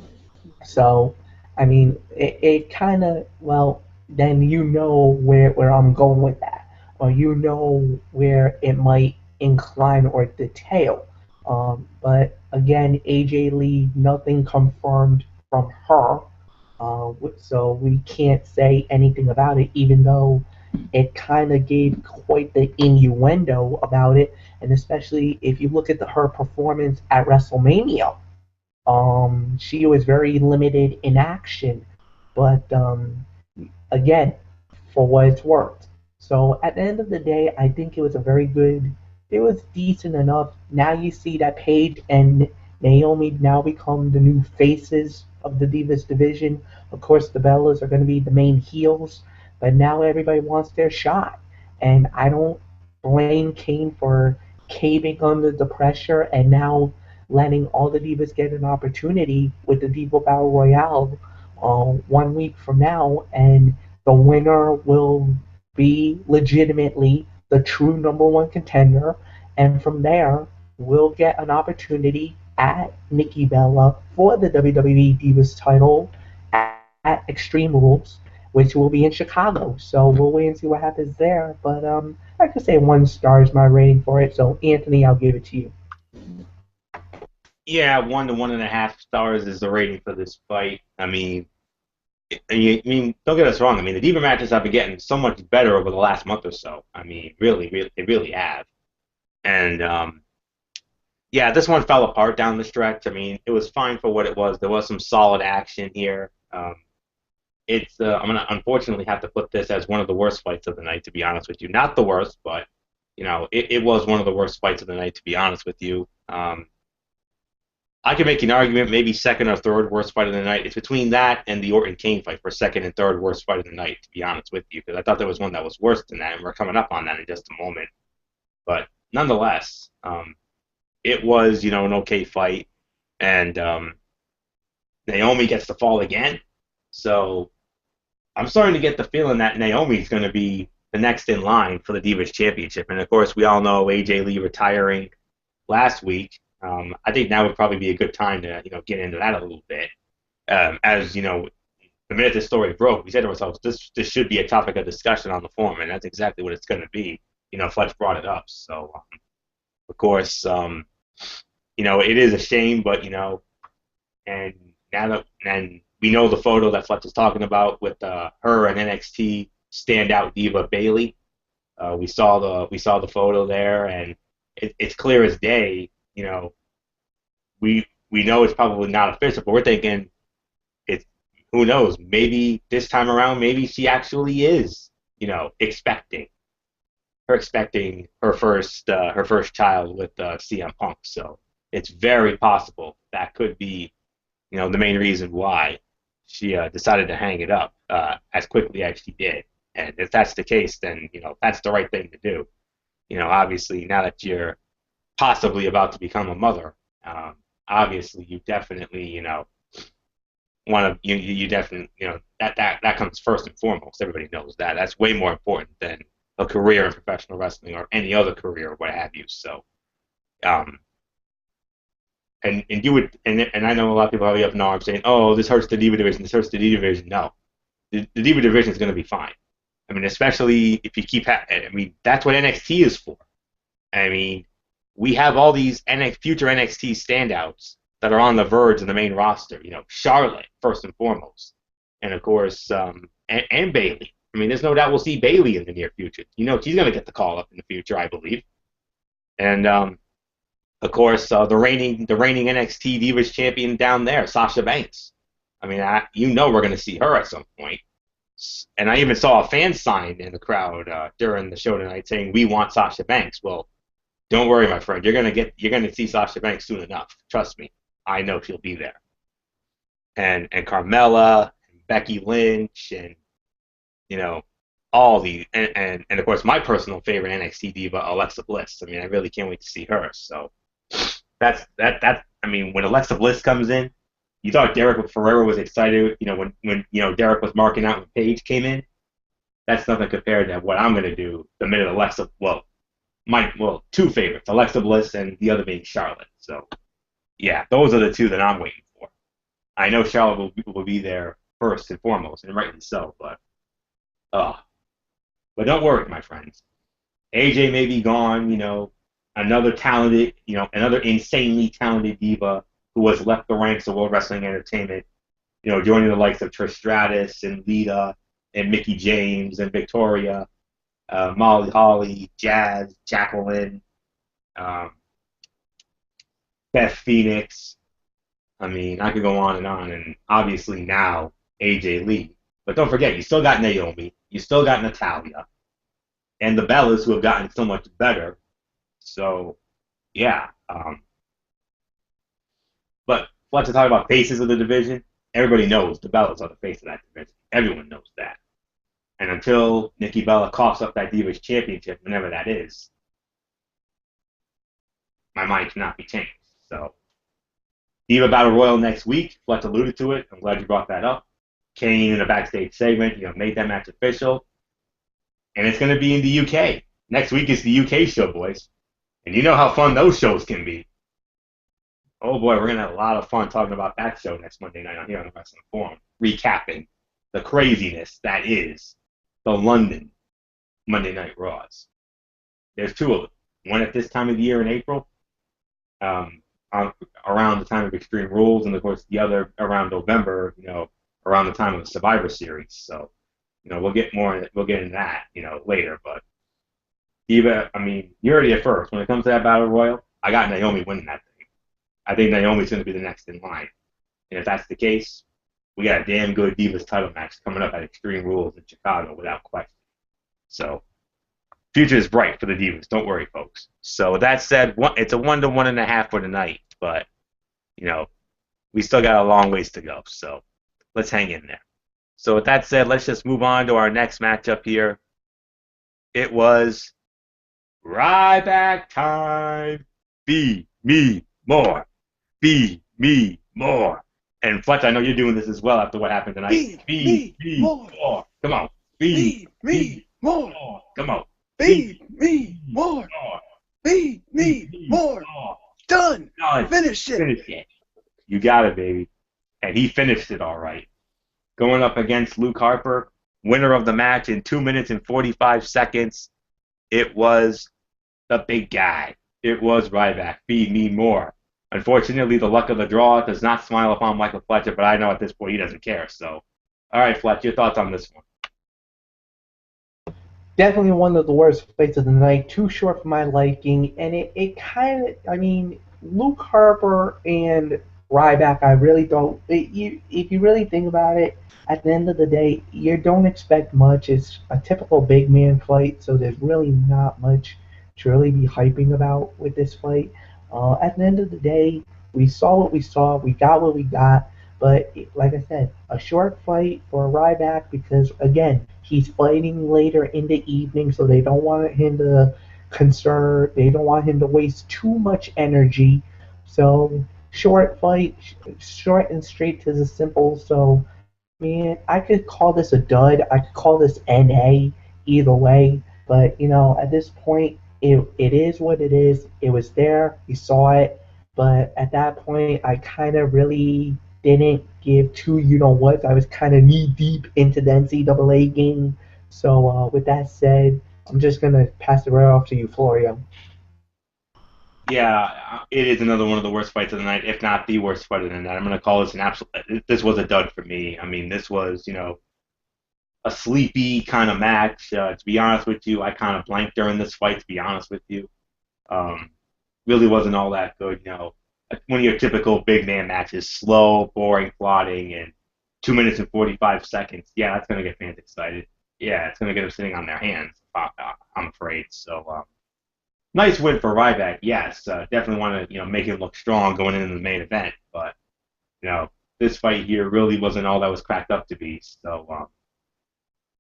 So, I mean, it kind of, well, then you know where I'm going with that. Or you know where it might incline or detail. But again, AJ Lee, nothing confirmed from her. So we can't say anything about it, even though it kind of gave quite the innuendo about it. And especially if you look at her performance at WrestleMania, she was very limited in action. But again, for what it's worth. So at the end of the day, I think it was it was decent enough. Now you see that Paige and Naomi now become the new faces of the Divas division. Of course, the Bellas are going to be the main heels, but now everybody wants their shot. And I don't blame Kane for caving under the pressure and now letting all the divas get an opportunity with the Diva Battle Royale 1 week from now, and the winner will be legitimately the true number one contender, and from there we'll get an opportunity at Nikki Bella for the WWE Divas title at Extreme Rules, which will be in Chicago. So we'll wait and see what happens there. But I could say 1 star is my rating for it. So Anthony, I'll give it to you. Yeah, 1 to 1.5 stars is the rating for this fight. I mean, don't get us wrong. I mean, the Diva matches have been getting so much better over the last month or so. I mean, really, they really have. And yeah, this one fell apart down the stretch. I mean, it was fine for what it was. There was some solid action here. I'm gonna unfortunately have to put this as one of the worst fights of the night, to be honest with you. Not the worst, but it was one of the worst fights of the night, to be honest with you. I could make an argument, maybe second or third worst fight of the night. It's between that and the Orton Kane fight for second and third worst fight of the night, to be honest with you, because I thought there was one that was worse than that, and we're coming up on that in just a moment. But nonetheless, it was an okay fight, and Naomi gets to fall again. So I'm starting to get the feeling that Naomi's going to be the next in line for the Divas Championship. And, of course, we all know AJ Lee retiring last week. I think now would probably be a good time to get into that a little bit. As the minute this story broke, we said to ourselves, this should be a topic of discussion on the forum, and that's exactly what it's going to be. Fletch brought it up. So, of course, it is a shame, but, and now that, and we know the photo that Fletch is talking about with her and NXT standout diva Bayley. We saw the photo there, and it's clear as day. We know it's probably not official, but we're thinking who knows? Maybe this time around, maybe she actually is, expecting her first child with CM Punk. So it's very possible that could be, the main reason why she decided to hang it up as quickly as she did. And if that's the case, then that's the right thing to do. Obviously, now that you're possibly about to become a mother, obviously you definitely want to you definitely that comes first and foremost. Everybody knows that. That's way more important than a career in professional wrestling or any other career or what have you. So, and you would and I know a lot of people probably up in arms saying, "Oh, this hurts the Diva division. This hurts the Diva division." No, the Diva division is going to be fine. I mean, especially if you keep. I mean, that's what NXT is for. I mean, we have all these future NXT standouts that are on the verge of the main roster. Charlotte first and foremost, and of course, and Bayley. I mean, there's no doubt we'll see Bayley in the near future. She's going to get the call up in the future, I believe. And of course, the reigning NXT Divas champion down there, Sasha Banks. I mean, we're going to see her at some point. And I even saw a fan sign in the crowd during the show tonight saying, "We want Sasha Banks." Well, don't worry, my friend. You're gonna see Sasha Banks soon enough. Trust me. I know she'll be there. And Carmella, and Becky Lynch, and all the and of course my personal favorite NXT diva, Alexa Bliss. I mean, I really can't wait to see her. So that's that. I mean, when Alexa Bliss comes in, you thought Derek Ferrero was excited. When Derek was marking out when Paige came in. That's nothing compared to what I'm gonna do the minute Alexa. My two favorites, Alexa Bliss and the other being Charlotte. So yeah, those are the two that I'm waiting for. I know Charlotte will be there first and foremost, and rightly so. But don't worry, my friends. AJ may be gone. Another talented, another insanely talented diva who has left the ranks of World Wrestling Entertainment. Joining the likes of Trish Stratus and Lita and Mickie James and Victoria. Molly Holly, Jazz, Jacqueline, Beth Phoenix. I mean, I could go on, and obviously now AJ Lee. But don't forget, you still got Naomi, you still got Natalya, and the Bellas who have gotten so much better. So, yeah. But let's talk about faces of the division. Everybody knows the Bellas are the face of that division. Everyone knows that. And until Nikki Bella coughs up that Divas Championship, whenever that is, my mind cannot be changed. So, Diva Battle Royal next week. Fletch alluded to it. I'm glad you brought that up. Kane in a backstage segment, made that match official. And it's going to be in the UK. Next week is the UK show, boys. And you know how fun those shows can be. Oh boy, we're going to have a lot of fun talking about that show next Monday night here on the Wrestling Forum. Recapping the craziness that is the London Monday Night Raws. There's two of them. One at this time of the year in April, around the time of Extreme Rules, and of course the other around November, around the time of the Survivor Series. So, we'll get into that, later. But Diva, you already at first. When it comes to that Battle Royal, I got Naomi winning that thing. I think Naomi's going to be the next in line. And if that's the case, we got a damn good Divas title match coming up at Extreme Rules in Chicago without question. So, future is bright for the Divas. Don't worry, folks. So, with that said, it's a 1 to 1.5 for tonight. But, we still got a long ways to go. So, let's hang in there. So, with that said, let's just move on to our next matchup here. It was Ryback time. Be me more. Be me more. And Fletch, I know you're doing this as well after what happened tonight. Be me more. Come on. Be me more. Come on. Be me more. Be me more. Done. Finish it. You got it, baby. And he finished it all right. Going up against Luke Harper, winner of the match in 2 minutes and 45 seconds. It was the big guy. It was Ryback. Be me more. Unfortunately, the luck of the draw does not smile upon Michael Fletcher, but I know at this point he doesn't care. So, all right, Fletcher, your thoughts on this one? Definitely one of the worst fights of the night. Too short for my liking, and it kind of, Luke Harper and Ryback, I really don't. If you really think about it, at the end of the day, you don't expect much. It's a typical big man fight, so there's really not much to really be hyping about with this fight. At the end of the day, we saw what we saw, we got what we got, but like I said, a short fight for Ryback because, again, he's fighting later in the evening, so they don't want him to they don't want him to waste too much energy. So, short fight, short and straight to the simple. So, man, I could call this a dud. I could call this NA either way. But, at this point, it is what it is. It was there. You saw it. But at that point, I kind of really didn't give two you-know-whats. I was kind of knee-deep into the NCAA game. So, with that said, I'm just going to pass it right off to you, Florio. Yeah, it is another one of the worst fights of the night, if not the worst fight of the night. I'm going to call this an absolute. This was a dud for me. This was, a sleepy kind of match. To be honest with you, I kind of blanked during this fight. To be honest with you, really wasn't all that good. One of your typical big man matches, slow, boring, plodding, and 2 minutes and 45 seconds. Yeah, that's going to get fans excited. Yeah, it's going to get them sitting on their hands. I'm afraid. So. Nice win for Ryback, yes. Definitely want to, make him look strong going into the main event. But, this fight here really wasn't all that was cracked up to be. So,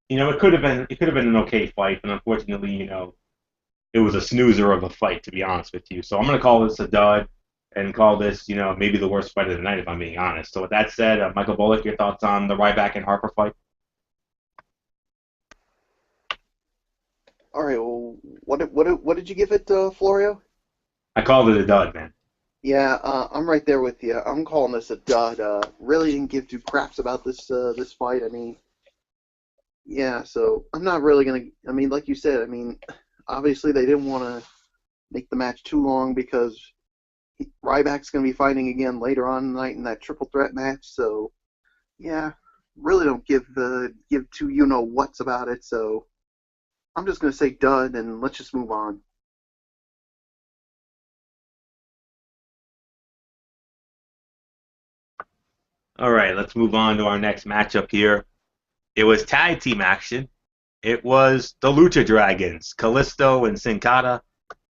it could have been an okay fight, but unfortunately, it was a snoozer of a fight, to be honest with you. So I'm going to call this a dud and call this, maybe the worst fight of the night, if I'm being honest. So with that said, Michael Bullock, your thoughts on the Ryback and Harper fight? All right. Well, what did you give it, Florio? I called it a dud, man. Yeah, I'm right there with you. I'm calling this a dud. Really didn't give two craps about this fight. Yeah. So I'm not really gonna. Like you said. Obviously they didn't want to make the match too long because Ryback's gonna be fighting again later on in the night in that triple threat match. So yeah, really don't give two you-know-whats about it. So. I'm just going to say dud, and let's just move on. All right, let's move on to our next matchup here. It was tag team action. It was the Lucha Dragons, Kalisto and Sin Cara,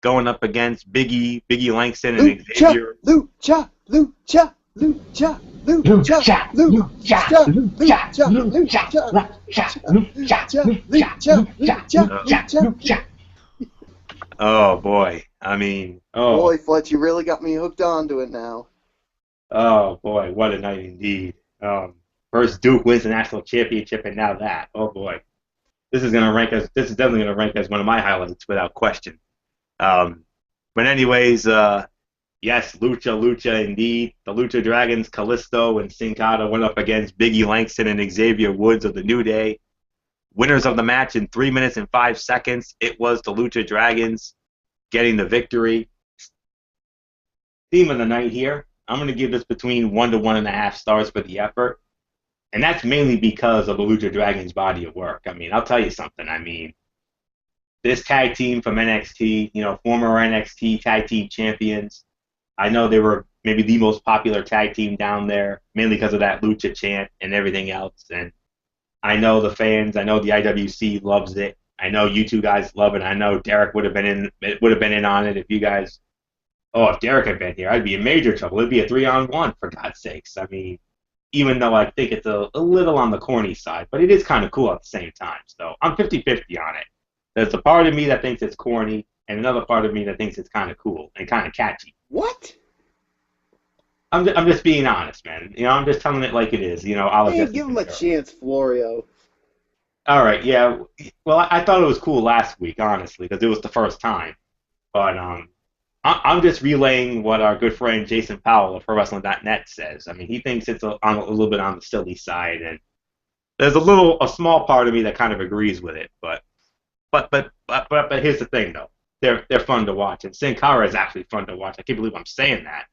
going up against Biggie Langston and Xavier. Lucha. Oh boy. I mean, Boy, Fletch, you really got me hooked onto it now. oh boy, what a night indeed. First Duke wins the national championship, and now that. Oh boy, this is definitely gonna rank as one of my highlights without question. Um, but anyways, yes, Lucha indeed. The Lucha Dragons, Kalisto and Sin Cara went up against Biggie Langston and Xavier Woods of the New Day. Winners of the match in 3 minutes and 5 seconds. It was the Lucha Dragons getting the victory. Theme of the night here. I'm going to give this between 1 to 1.5 stars for the effort. And that's mainly because of the Lucha Dragons' body of work. I mean, I'll tell you something. I mean, this tag team from NXT, former NXT tag team champions. I know they were maybe the most popular tag team down there, mainly because of that Lucha chant and everything else. And I know the fans, I know the IWC loves it. I know you two guys love it. I know Derek would have been in on it if you guys. Oh, if Derek had been here, I'd be in major trouble. It'd be a 3-on-1 for God's sakes. I mean, even though I think it's a little on the corny side, but it is kind of cool at the same time. So I'm 50-50 on it. There's a part of me that thinks it's corny, and another part of me that thinks it's kind of cool and kind of catchy. What? I'm just being honest, man. I'm just telling it like it is. Hey, give him a chance, Florio. All right, yeah. Well, I thought it was cool last week, honestly, because it was the first time. But I'm just relaying what our good friend Jason Powell of ProWrestling.net says. I mean, he thinks it's a little bit on the silly side, and there's a small part of me that kind of agrees with it. But here's the thing, though. They're fun to watch, and Sin Cara is actually fun to watch. I can't believe I'm saying that.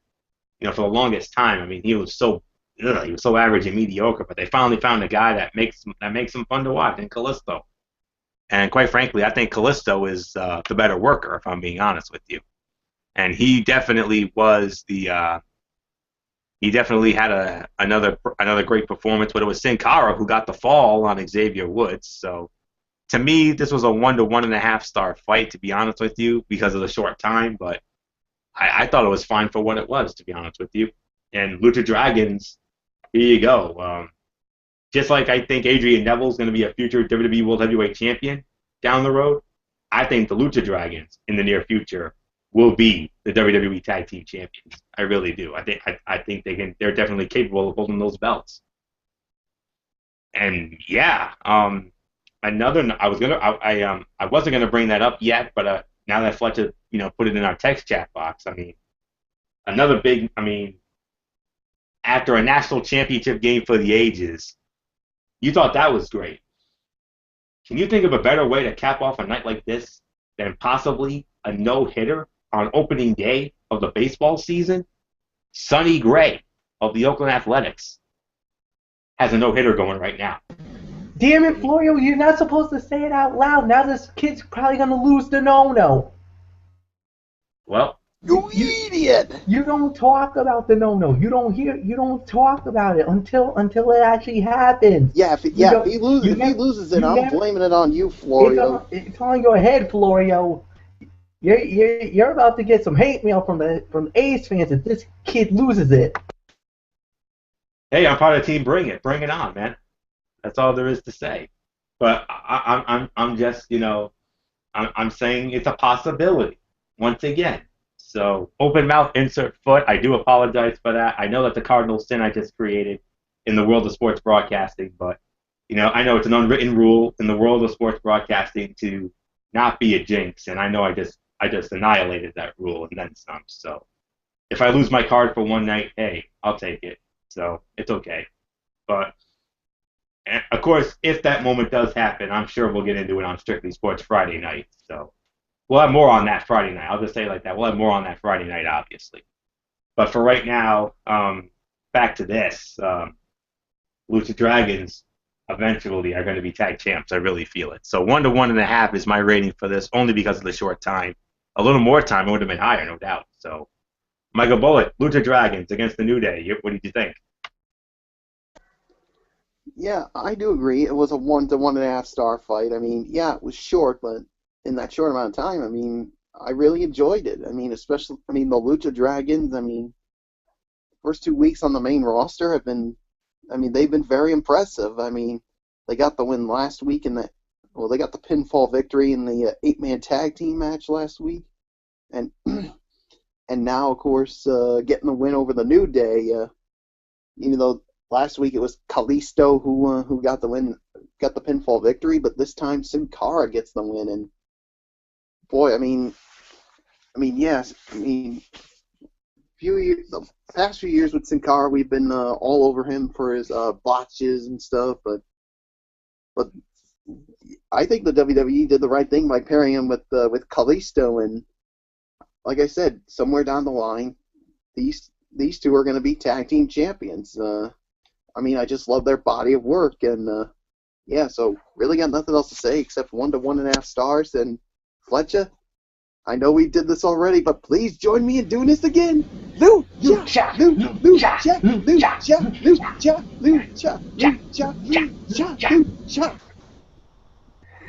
For the longest time, I mean, he was so average and mediocre, but they finally found a guy that makes him fun to watch in Kalisto. And quite frankly, I think Kalisto is the better worker, if I'm being honest with you. And he definitely was he definitely had another great performance, but it was Sin Cara who got the fall on Xavier Woods. So to me, this was a 1 to 1.5 star fight, to be honest with you, because of the short time. But I thought it was fine for what it was, to be honest with you. And Lucha Dragons, here you go. Just like I think Adrian Neville is going to be a future WWE World Heavyweight Champion down the road, I think the Lucha Dragons in the near future will be the WWE Tag Team Champions. I really do. I think they're definitely capable of holding those belts. And yeah, I wasn't gonna bring that up yet, but now that Fletcher put it in our text chat box, I mean, after a national championship game for the ages, you thought that was great. Can you think of a better way to cap off a night like this than possibly a no-hitter on opening day of the baseball season? Sonny Gray of the Oakland Athletics has a no-hitter going right now. Damn it, Florio, you're not supposed to say it out loud. Now this kid's probably going to lose the no-no. Well, you idiot! You don't talk about the no-no. You don't talk about it until it actually happens. Yeah, if he loses it, I'm blaming it on you, Florio. It's on your head, Florio. You're about to get some hate mail from A's fans if this kid loses it. Hey, I'm part of the team. Bring it on, man. That's all there is to say. But I'm just I'm saying it's a possibility once again. So open mouth, insert foot. I do apologize for that. I know that's a cardinal sin I just created in the world of sports broadcasting, but I know it's an unwritten rule in the world of sports broadcasting to not be a jinx, and I know I just annihilated that rule and then some. So if I lose my card for one night, hey, I'll take it. So it's okay. But of course, if that moment does happen, I'm sure we'll get into it on Strictly Sports Friday night. So we'll have more on that Friday night. I'll just say it like that. We'll have more on that Friday night, obviously. But for right now, back to this. Lucha Dragons eventually are going to be tag champs. I really feel it. So 1 to 1.5 is my rating for this, only because of the short time. A little more time, it would have been higher, no doubt. So Michael Bullitt, Lucha Dragons against the New Day. What did you think? Yeah, I do agree. It was a 1 to 1.5 star fight. I mean, yeah, it was short, but in that short amount of time, I mean, I really enjoyed it. I mean, especially, the Lucha Dragons, first 2 weeks on the main roster they've been very impressive. I mean, they got the win last week in the well, they got the pinfall victory in the 8-man tag team match last week, and and now, of course, getting the win over the New Day. Even though last week it was Kalisto who got the win, got the pinfall victory, but this time Sin Cara gets the win. And boy, yes, the past few years with Sin Cara, we've been all over him for his botches and stuff, but I think the WWE did the right thing by pairing him with Kalisto, and like I said, somewhere down the line, these two are going to be tag team champions. I just love their body of work, and yeah, so really got nothing else to say except 1 to 1.5 stars. And Fletcher, I know we did this already, but please join me in doing this again. Lucha, Lucha, Lucha, Lucha, Lucha, Lucha, Lucha.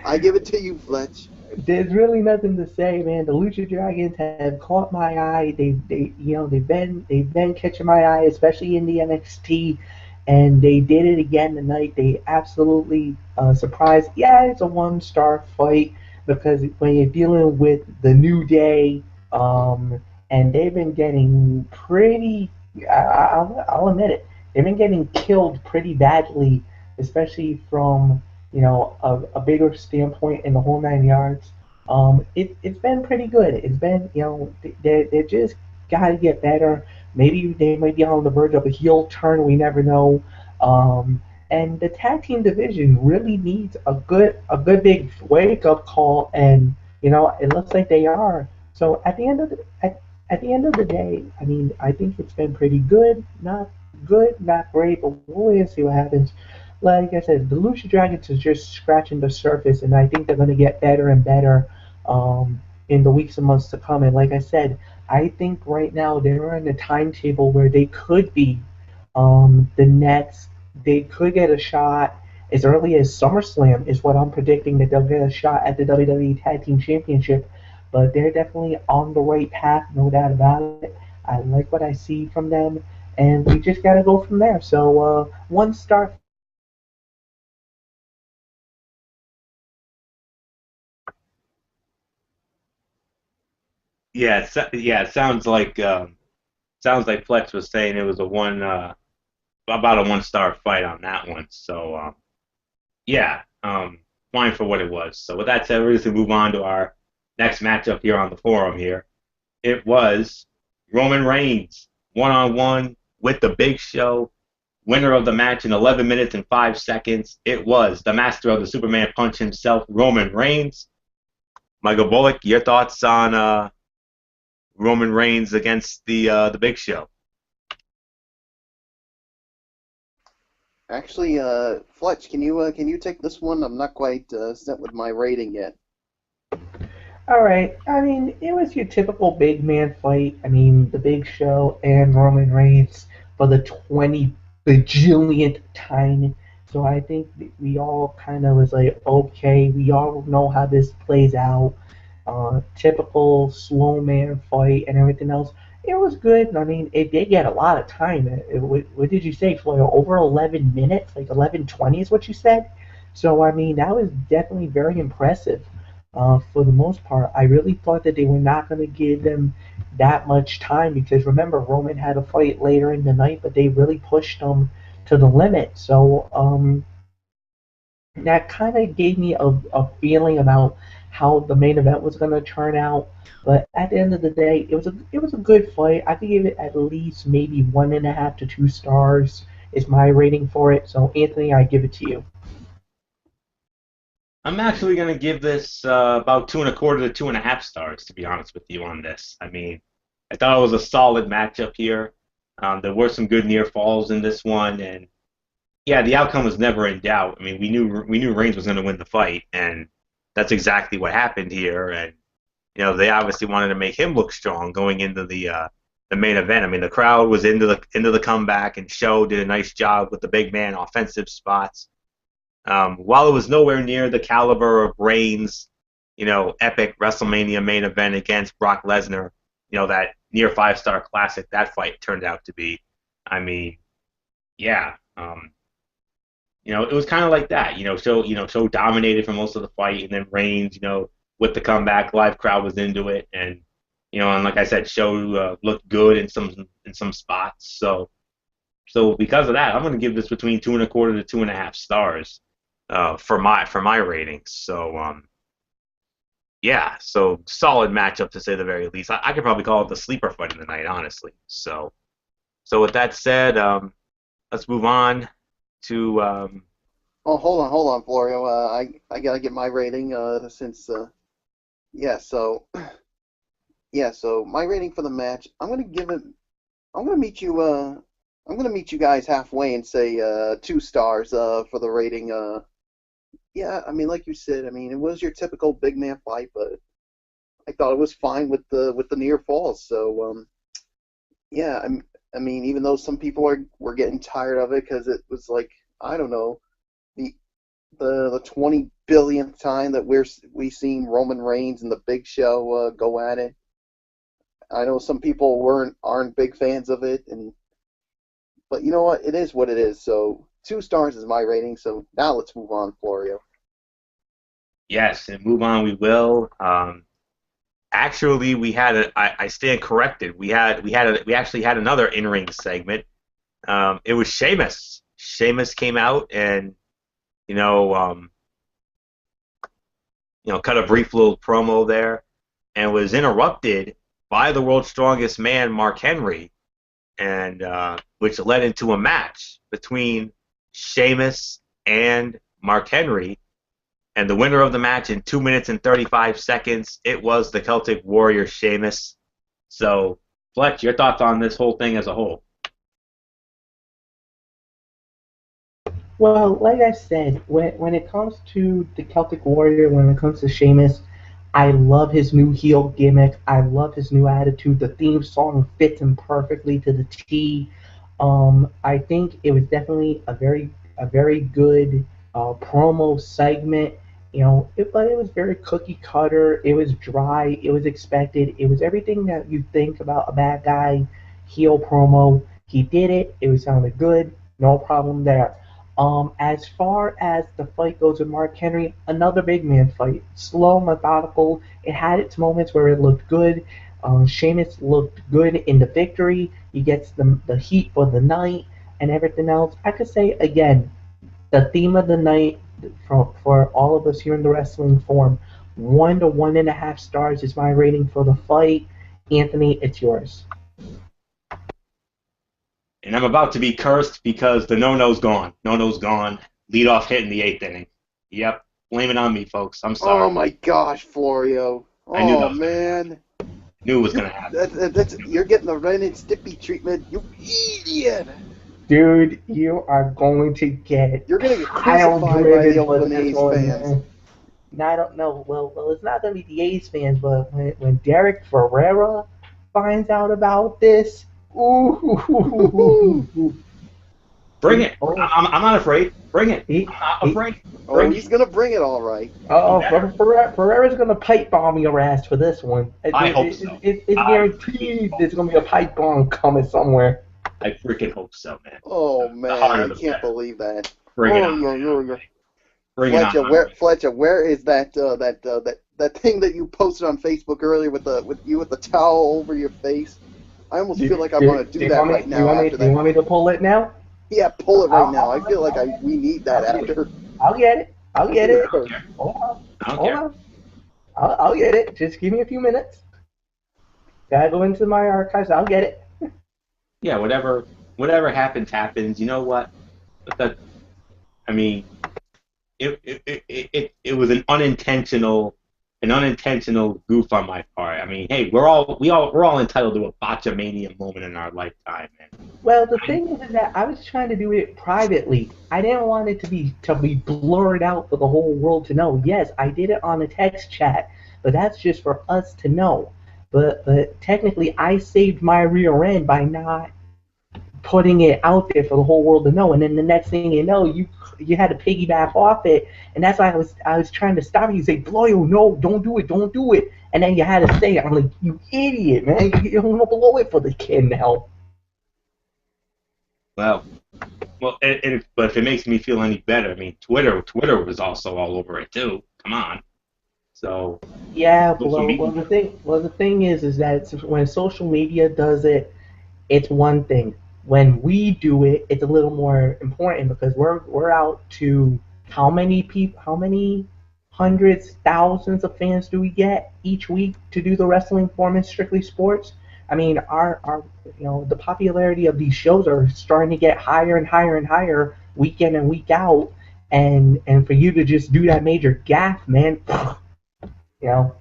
I give it to you, Fletch. There's really nothing to say, man. The Lucha Dragons have caught my eye. They've been catching my eye, especially in the NXT, and they did it again tonight. They absolutely surprised. Yeah, it's a 1-star fight because when you're dealing with the New Day, and they've been getting pretty. I'll admit it. They've been getting killed pretty badly, especially from a bigger standpoint in the whole 9 yards. It's been pretty good. It's been, they just got to get better. Maybe they might be on the verge of a heel turn. We never know. And the tag team division really needs a good big wake up call, and it looks like they are. So at the end of the day, I think it's been pretty good. Not good, not great, but we'll wait and see what happens. Like I said, the Lucha Dragons is just scratching the surface, and I think they're going to get better and better in the weeks and months to come. And like I said, I think right now they're on the timetable where they could be the next. They could get a shot as early as SummerSlam is what I'm predicting, that they'll get a shot at the WWE Tag Team Championship. But they're definitely on the right path, no doubt about it. I like what I see from them, and we just got to go from there. So 1-star. Yeah, it sounds like Flex was saying it was about a 1-star fight on that one. So yeah, fine for what it was. So with that said, we're just gonna move on to our next matchup here on the forum. Here, it was Roman Reigns 1-on-1 with the Big Show. Winner of the match in 11 minutes and 5 seconds. It was the master of the Superman Punch himself, Roman Reigns. Michael Bullock, your thoughts on Roman Reigns against the Big Show? Actually, Fletch, can you take this one? I'm not quite set with my rating yet. All right. It was your typical big man fight. The Big Show and Roman Reigns for the 20 bajillionth time. So I think we all kind of was like, okay, we all know how this plays out. Typical slow man fight and everything else. It was good. It did get a lot of time. What did you say, Floyd? Over 11 minutes? Like 11:20 is what you said? So, that was definitely very impressive. For the most part, I really thought that they were not going to give them that much time because remember, Roman had a fight later in the night, but they really pushed them to the limit. So, that kind of gave me a feeling about how the main event was going to turn out. But at the end of the day, it was a good fight. I could give it at least maybe 1.5 to 2 stars is my rating for it. So Anthony, I give it to you. I'm actually going to give this about 2.25 to 2.5 stars, to be honest with you on this. I thought it was a solid matchup here. There were some good near falls in this one, and yeah, the outcome was never in doubt. We knew Reigns was going to win the fight, and that's exactly what happened here. And they obviously wanted to make him look strong going into the main event. The crowd was into the comeback, and Show did a nice job with the big man offensive spots. While it was nowhere near the caliber of Reigns, epic WrestleMania main event against Brock Lesnar, that near 5-star classic that fight turned out to be. Yeah. it was kind of like that. So dominated for most of the fight, and then Reigns, with the comeback, live crowd was into it, and like I said, Show looked good in some spots. So because of that, I'm going to give this between 2.25 to 2.5 stars for my ratings. So yeah, so solid matchup to say the very least. I could probably call it the sleeper fight of the night, honestly. So with that said, let's move on to Oh, hold on, Florio. I gotta get my rating. Since yeah, so yeah, so my rating for the match, I'm gonna give it. I'm gonna meet you. I'm gonna meet you guys halfway and say 2 stars for the rating. Yeah, I mean, like you said, I mean, it was your typical big man fight, but I thought it was fine with the near falls. So yeah, I mean, even though some people were getting tired of it because it was like, I don't know, the the 20 billionth time that we seen Roman Reigns and the Big Show go at it. I know some people aren't big fans of it, but you know what? It is what it is. So 2 stars is my rating. So now let's move on, Florio. yes, and move on. We will. Actually, we had I stand corrected. We actually had another in-ring segment. It was Sheamus. Sheamus came out and you know um, cut a brief little promo there, and was interrupted by the world's strongest man, Mark Henry, and which led into a match between Sheamus and Mark Henry. And the winner of the match in 2 minutes and 35 seconds, it was the Celtic Warrior Sheamus. So, Fletch, your thoughts on this whole thing as a whole? Well, like I said, when it comes to the Celtic Warrior, when it comes to Sheamus, I love his new heel gimmick. I love his new attitude. The theme song fits him perfectly to the T. I think it was definitely a very good promo segment. But it was very cookie cutter. It was dry. It was expected. It was everything that you think about a bad guy heel promo. He did it. It was sounded good. No problem there. As far as the fight goes with Mark Henry, another big man fight. Slow, methodical. It had its moments where it looked good. Sheamus looked good in the victory. He gets the heat for the night and everything else. I could say again, the theme of the night for all of us here in the wrestling forum, 1 to 1.5 stars is my rating for the fight. Anthony, it's yours. And I'm about to be cursed because the no-no's gone. No-no's gone. Leadoff hit in the 8th inning. Yep. Blame it on me, folks. I'm sorry. Oh my gosh, Florio. I knew that Oh was man. Knew it was going to happen. You're getting the Ren and Stimpy treatment. You idiot. Dude, you are going to get You're gonna get pile crucified by the driven with Oakland this A's one, fans. man. No, I don't know. Well, it's not going to be the A's fans, but when Derek Ferrera finds out about this, ooh. Bring it. I'm not afraid. Bring it. I'm not afraid. Oh, he's gonna bring it all right. Oh, Ferrera's going to pipe bomb your ass for this one. I hope so. It's guaranteed there's going to be a pipe bomb coming somewhere. I freaking hope so, man. Oh The man, harder I the can't better. believe that. Bring it Oh, on. Bring it on. Fletcher, where is that that thing that you posted on Facebook earlier with the towel over your face? I almost feel like I want to do that right now after Do you want me to pull it now? Yeah, pull it right now. I feel like we need that after. I'll get it. I don't care. Hold on. I don't Hold care. on. I'll get it. Just give me a few minutes. Gotta go into my archives. I'll get it. Yeah, whatever happens. You know what? I mean, it was an unintentional goof on my part. I mean, hey, we're all entitled to a botchamania moment in our lifetime, man. Well, the thing is that I was trying to do it privately. I didn't want it to be blurred out for the whole world to know. Yes, I did it on a text chat, but that's just for us to know. But technically, I saved my rear end by not putting it out there for the whole world to know. And then the next thing you know, you had to piggyback off it, and that's why I was trying to stop you. Say, Florio, no, don't do it. And then you had to say it. I'm like, you idiot, man! You don't blow it for the kid now. Well, Well, but if it makes me feel any better, I mean, Twitter was also all over it too. Come on. So Yeah, social well, media. the thing is that when social media does it, it's one thing. When we do it, it's a little more important because we're out to how many people, how many hundreds, thousands of fans do we get each week to do the wrestling form in Strictly Sports? I mean, our the popularity of these shows are starting to get higher and higher and higher week in and week out, and for you to just do that major gaffe, man, you know.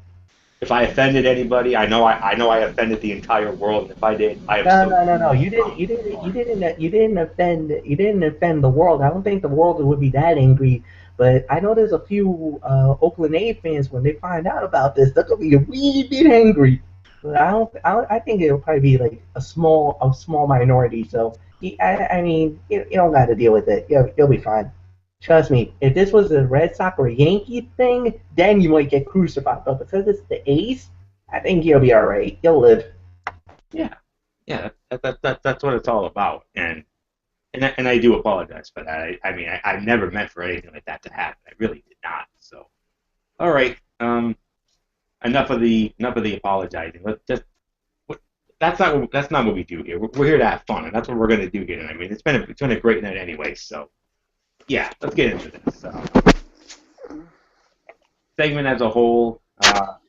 If I offended anybody, I know I offended the entire world. And if I did, I am No, so no, no, no. deeply You didn't. sorry. You didn't. You didn't offend the world. I don't think the world would be that angry. But I know there's a few Oakland A fans when they find out about this, they're gonna be a wee bit angry. But I think it'll probably be like a small minority. So I mean, you don't got to deal with it. You'll be fine. Trust me. If this was a Red Sox or a Yankee thing, then you might get crucified. But because it's the A's, I think you'll be all right. You'll live. Yeah, yeah, that's what it's all about. And I do apologize for that. I mean, I never meant for anything like that to happen. I really did not. So, all right. Enough of the apologizing. Let's just that's not what we do here. We're here to have fun, and that's what we're gonna do here. I mean, it's been a great night anyway. So, yeah, let's get into this. Segment as a whole. Fletch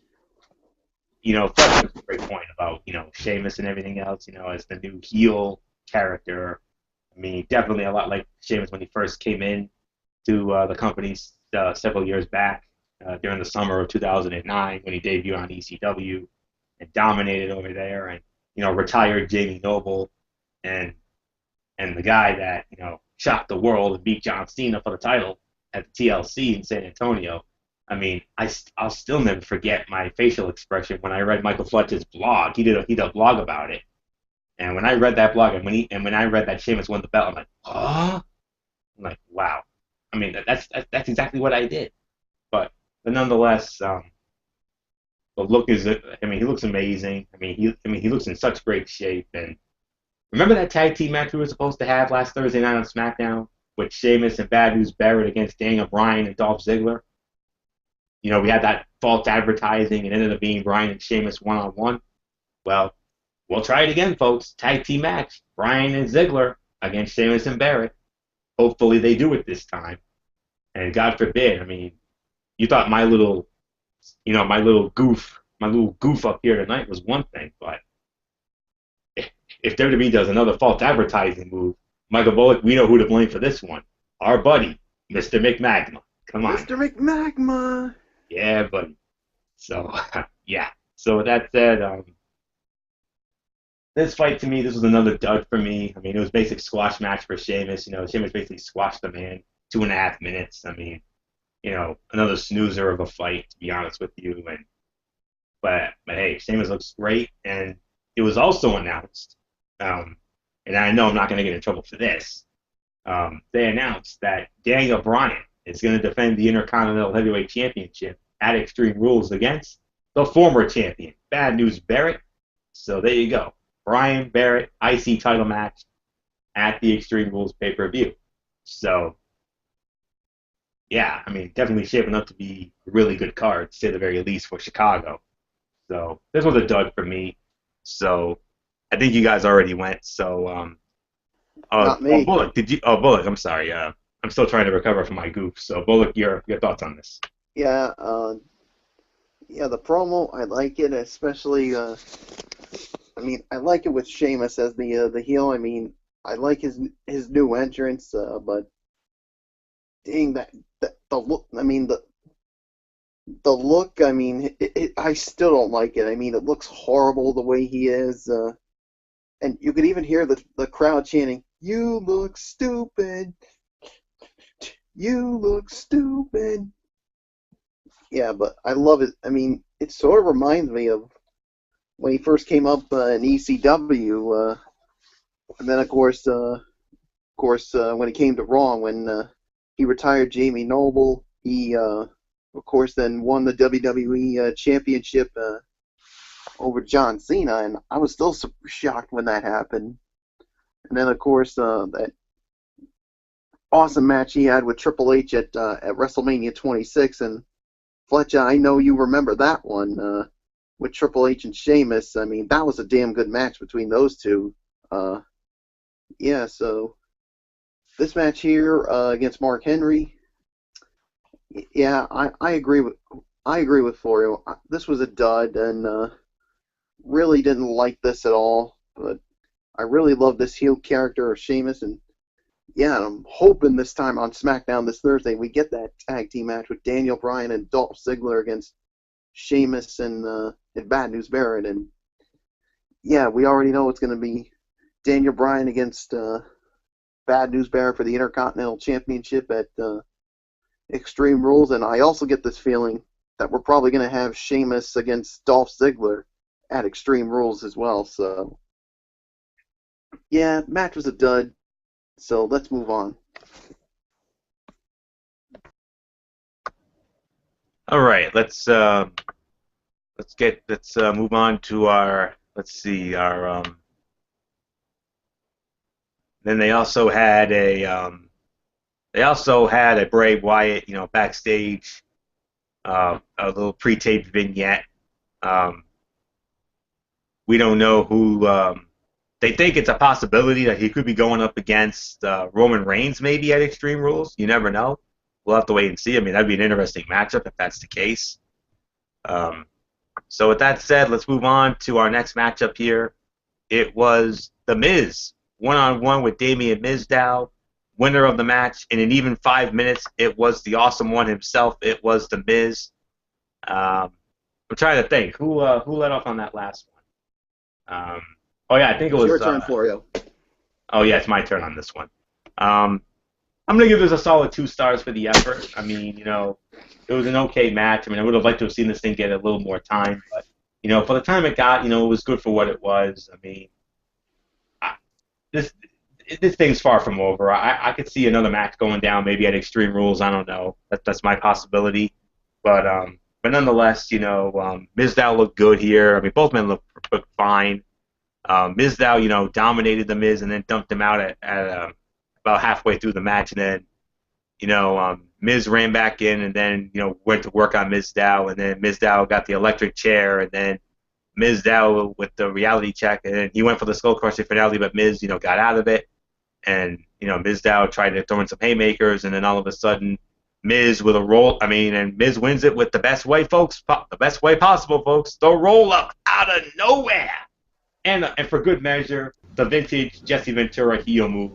makes a great point about Sheamus and everything else. As the new heel character. I mean, definitely a lot like Sheamus when he first came in to the company several years back during the summer of 2009 when he debuted on ECW and dominated over there, and retired Jamie Noble and the guy that shocked the world and beat John Cena for the title at the TLC in San Antonio. I mean, I'll still never forget my facial expression when I read Michael Fletcher's blog. He did a blog about it, and when I read that blog and when I read that Sheamus won the belt, I'm like, huh? I'm like, wow. I mean, that's exactly what I did. But nonetheless, the look is. I mean, he looks amazing. He looks in such great shape. And remember that tag team match we were supposed to have last Thursday night on SmackDown with Sheamus and Bad News Barrett against Daniel Bryan and Dolph Ziggler? We had that false advertising and ended up being Bryan and Sheamus one-on-one. Well, we'll try it again, folks. Tag team match: Bryan and Ziggler against Sheamus and Barrett. Hopefully they do it this time. And God forbid, I mean, you thought my little goof up here tonight was one thing, but if WWE does another false advertising move, Michael Bullock, we know who to blame for this one. Our buddy, Mr. McMagma. Come on. Mr. McMagma. Yeah, buddy. So, yeah. So with that said, this fight to me, this was another dud for me. I mean, it was basically squash match for Sheamus. Sheamus basically squashed the man 2.5 minutes. I mean, another snoozer of a fight, to be honest with you. But hey, Sheamus looks great, and it was also announced, and I know I'm not going to get in trouble for this. They announced that Daniel Bryan is going to defend the Intercontinental Heavyweight Championship at Extreme Rules against the former champion, Bad News Barrett. So there you go, Bryan Barrett IC title match at the Extreme Rules pay-per-view. So yeah, I mean, definitely shaping up to be a really good card, to say the very least, for Chicago. So this was a dud for me. So I think you guys already went. So Not me. Bullock, did you? Oh, Bullock, I'm sorry. I'm still trying to recover from my goof. So Bullock, your thoughts on this? Yeah, yeah, the promo, I like it, especially, I mean, I like it with Sheamus as the heel. I mean, I like his new entrance, but dang, the look, I mean, the look, I mean, I still don't like it. I mean, it looks horrible the way he is, and you could even hear the crowd chanting, "You look stupid. You look stupid." Yeah, but I love it. I mean, it sort of reminds me of when he first came up in ECW, and then of course, when he came to Raw, when he retired Jamie Noble, he of course then won the WWE Championship over John Cena, and I was still super shocked when that happened. And then of course that awesome match he had with Triple H at WrestleMania 26. And Fletcher, I know you remember that one with Triple H and Sheamus. I mean, that was a damn good match between those two. Yeah, so this match here against Mark Henry, yeah, I agree with Florio. This was a dud, and really didn't like this at all. But I really love this heel character of Sheamus, and yeah, I'm hoping this time on SmackDown this Thursday we get that tag team match with Daniel Bryan and Dolph Ziggler against Sheamus and Bad News Barrett. And yeah, we already know it's going to be Daniel Bryan against Bad News Barrett for the Intercontinental Championship at Extreme Rules. And I also get this feeling that we're probably going to have Sheamus against Dolph Ziggler at Extreme Rules as well. So yeah, match was a dud. So let's move on. All right, let's move on to our, then they also had a Bray Wyatt, backstage, a little pre-taped vignette. We don't know who. They think it's a possibility that he could be going up against Roman Reigns maybe at Extreme Rules. You never know. We'll have to wait and see. I mean, that'd be an interesting matchup if that's the case. So with that said, let's move on to our next matchup here. It was The Miz, one-on-one with Damien Mizdow, winner of the match. In an even 5 minutes, it was the Awesome One himself. It was The Miz. I'm trying to think. Who led off on that last one? Oh, yeah, I think it was... Your turn, Florio. Oh, yeah, it's my turn on this one. I'm going to give this a solid 2 stars for the effort. I mean, it was an okay match. I mean, I would have liked to have seen this thing get a little more time. But, for the time it got, it was good for what it was. I mean, this thing's far from over. I could see another match going down maybe at Extreme Rules. I don't know. That's my possibility. But nonetheless, Mizdow looked good here. I mean, both men looked fine. Mizdow, dominated The Miz and then dumped him out at about halfway through the match, and then, Miz ran back in and then, went to work on Mizdow, and then Mizdow got the electric chair, and then Mizdow with the reality check, and then he went for the skull crushing finale, but Miz, got out of it, and, Mizdow tried to throw in some haymakers, and then all of a sudden, Miz with a roll, and Miz wins it with the best way, folks, the best way possible, folks, the roll up out of nowhere. And for good measure, the vintage Jesse Ventura heel move,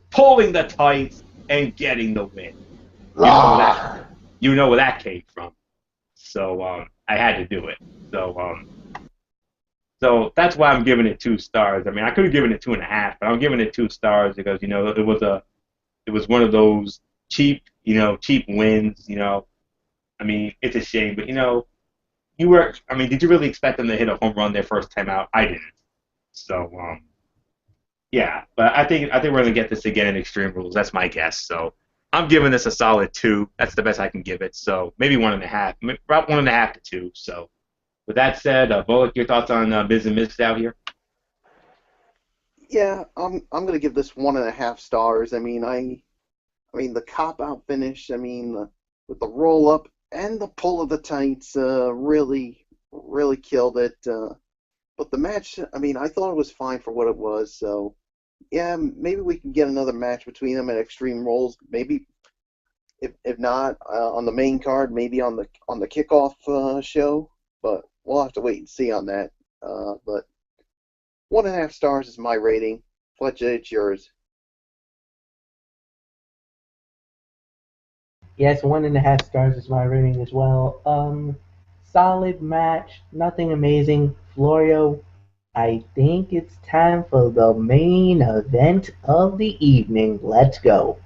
pulling the tights and getting the win. You know where that came from. So I had to do it. So that's why I'm giving it 2 stars. I mean, I could have given it 2.5, but I'm giving it 2 stars because it was one of those cheap wins. I mean, it's a shame, but did you really expect them to hit a home run their first time out? I didn't. So, yeah, but I think we're gonna get this again in Extreme Rules. That's my guess. So, I'm giving this a solid 2. That's the best I can give it. So, maybe 1.5, about 1.5 to 2. So, with that said, Bullock, your thoughts on Miz and Mizdow here? Yeah, I'm gonna give this 1.5 stars. I mean, the cop out finish. I mean, with the roll up and the pull of the tights, really killed it. But the match, I thought it was fine for what it was. So, yeah, maybe we can get another match between them at Extreme Rules. Maybe, if not on the main card, maybe on the kickoff show. But we'll have to wait and see on that. But 1.5 stars is my rating. Fletcher, it's yours. Yes, 1.5 stars is my rating as well. Solid match, nothing amazing. Florio, I think it's time for the main event of the evening. Let's go.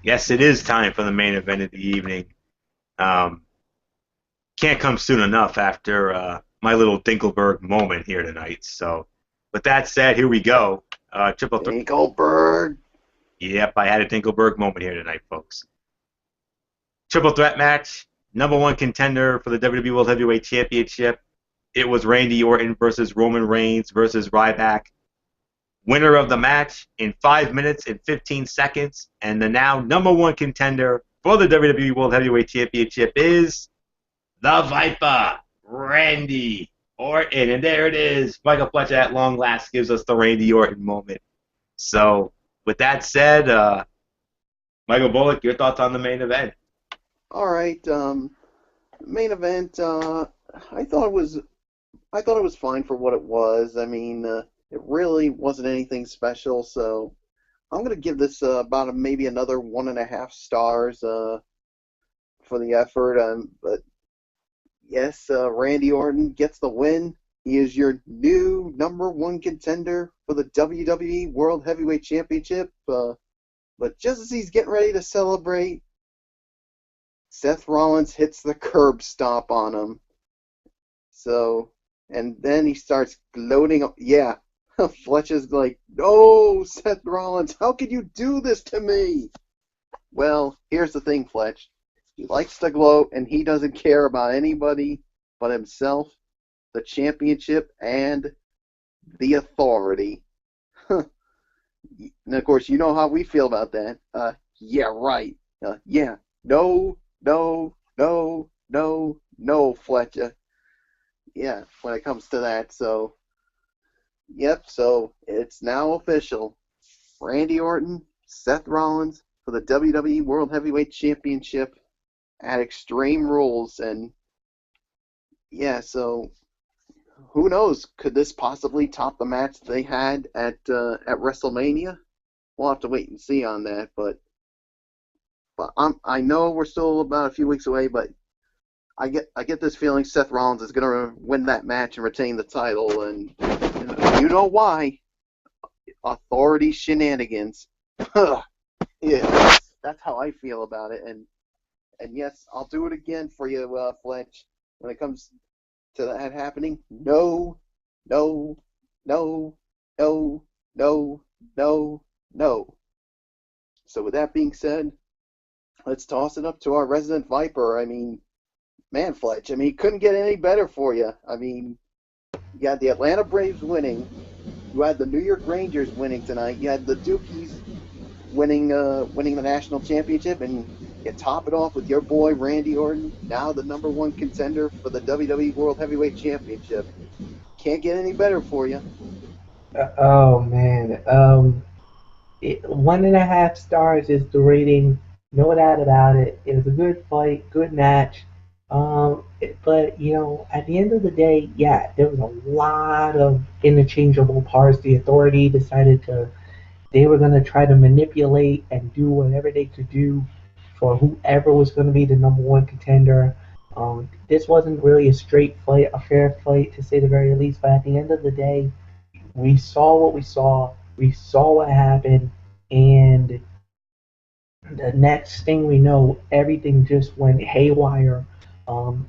Yes, it is time for the main event of the evening. Can't come soon enough after my little Dinkelberg moment here tonight. So, with that said, here we go. Dinkelberg. Yep, I had a Dinkelberg moment here tonight, folks. Triple threat match. Number 1 contender for the WWE World Heavyweight Championship. It was Randy Orton versus Roman Reigns versus Ryback. winner of the match in 5 minutes and 15 seconds, and the now number one contender for the WWE World Heavyweight Championship is the Viper, Randy Orton. And there it is. Michael Fletcher at long last gives us the Randy Orton moment. So, with that said, Michael Bullock, your thoughts on the main event? All right, main event. I thought it was fine for what it was. I mean, it really wasn't anything special. So I'm gonna give this about maybe another 1.5 stars for the effort. But yes, Randy Orton gets the win. He is your new number one contender for the WWE World Heavyweight Championship. But just as he's getting ready to celebrate, Seth Rollins hits the curb stomp on him. So, and then he starts gloating. Yeah, Fletcher's like, "No, Seth Rollins, how could you do this to me?" Well, here's the thing, Fletch. He likes to gloat, and he doesn't care about anybody but himself, the championship, and the authority. And of course, you know how we feel about that. Yeah, right. Yeah, no, Fletcher. Yeah, when it comes to that. So, yep, so it's now official. Randy Orton, Seth Rollins for the WWE World Heavyweight Championship at Extreme Rules. And, yeah, so who knows? Could this possibly top the match they had at WrestleMania? We'll have to wait and see on that. But I know we're still about a few weeks away, but I get this feeling Seth Rollins is going to win that match and retain the title, and you know why? Authority shenanigans. Yeah, that's how I feel about it. And yes, I'll do it again for you, Fletch. When it comes to that happening, no. So with that being said, let's toss it up to our resident Viper. I mean, man, Fletch, I mean, couldn't get any better for you. I mean, you had the Atlanta Braves winning. You had the New York Rangers winning tonight. You had the Dukies winning the national championship, and you top it off with your boy Randy Orton, now the number one contender for the WWE World Heavyweight Championship. Can't get any better for you. Oh man, 1.5 stars is the rating, no doubt about it. It was a good fight, good match. But at the end of the day, yeah, there was a lot of interchangeable parts. The Authority decided they were going to try to manipulate and do whatever they could do for whoever was going to be the number one contender. This wasn't really a straight fight, a fair fight to say the very least. But at the end of the day, we saw what we saw. We saw what happened, and the next thing we know, everything just went haywire.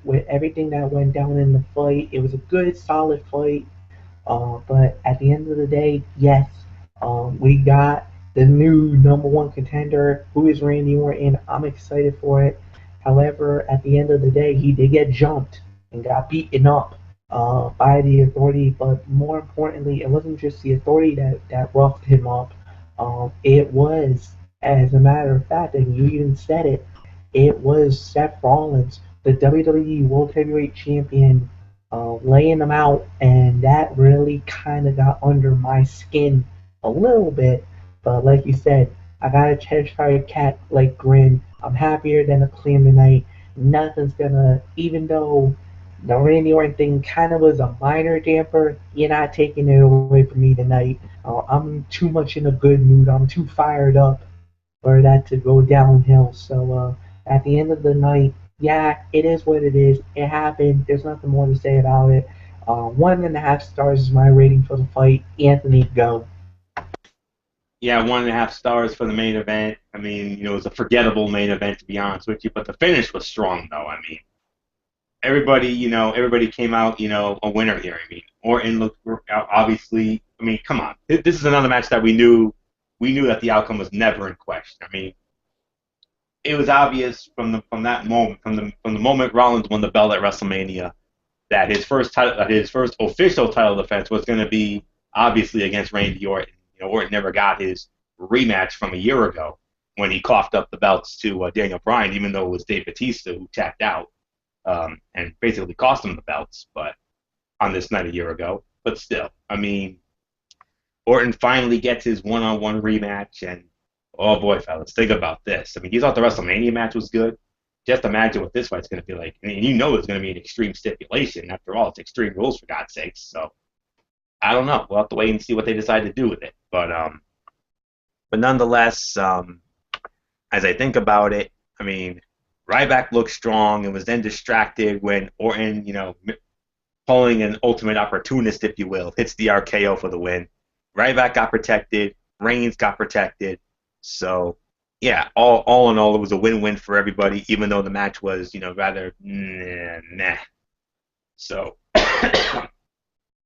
With everything that went down in the fight, it was a good, solid fight. But at the end of the day, yes, we got the new number one contender, who is Randy Orton. I'm excited for it. However, at the end of the day, he did get jumped and got beaten up by the Authority. But more importantly, it wasn't just the Authority that roughed him up. It was, as a matter of fact, and you even said it, it was Seth Rollins, the WWE World Heavyweight Champion, laying them out, and that really kind of got under my skin a little bit. But like you said, I got a Cheshire Cat like grin. I'm happier than a clam tonight. Nothing's gonna, even though the Randy Orton thing kind of was a minor damper, you're not taking it away from me tonight. I'm too much in a good mood. I'm too fired up for that to go downhill. So at the end of the night, yeah, it is what it is. It happened. There's nothing more to say about it. 1.5 stars is my rating for the fight. Anthony, go. Yeah, 1.5 stars for the main event. I mean, it was a forgettable main event, to be honest with you, but the finish was strong, though. I mean, everybody came out, a winner here. I mean, Orton looked, obviously, I mean, come on. This is another match that we knew that the outcome was never in question. I mean, it was obvious from that moment, from the moment Rollins won the belt at WrestleMania, that his first official title defense was going to be obviously against Randy Orton. Orton never got his rematch from a year ago when he coughed up the belts to Daniel Bryan, even though it was Dave Batista who tapped out and basically cost him the belts, but on this night a year ago. But still, I mean, Orton finally gets his one-on-one rematch, and oh boy, fellas, think about this. I mean, you thought the WrestleMania match was good. Just imagine what this fight's going to be like. I mean, it's going to be an extreme stipulation. After all, it's Extreme Rules, for God's sakes. So, I don't know. We'll have to wait and see what they decide to do with it. But nonetheless, as I think about it, I mean, Ryback looked strong and was then distracted when Orton, pulling an ultimate opportunist, if you will, hits the RKO for the win. Ryback got protected. Reigns got protected. So, yeah, all in all, it was a win-win for everybody, even though the match was, rather nah. So,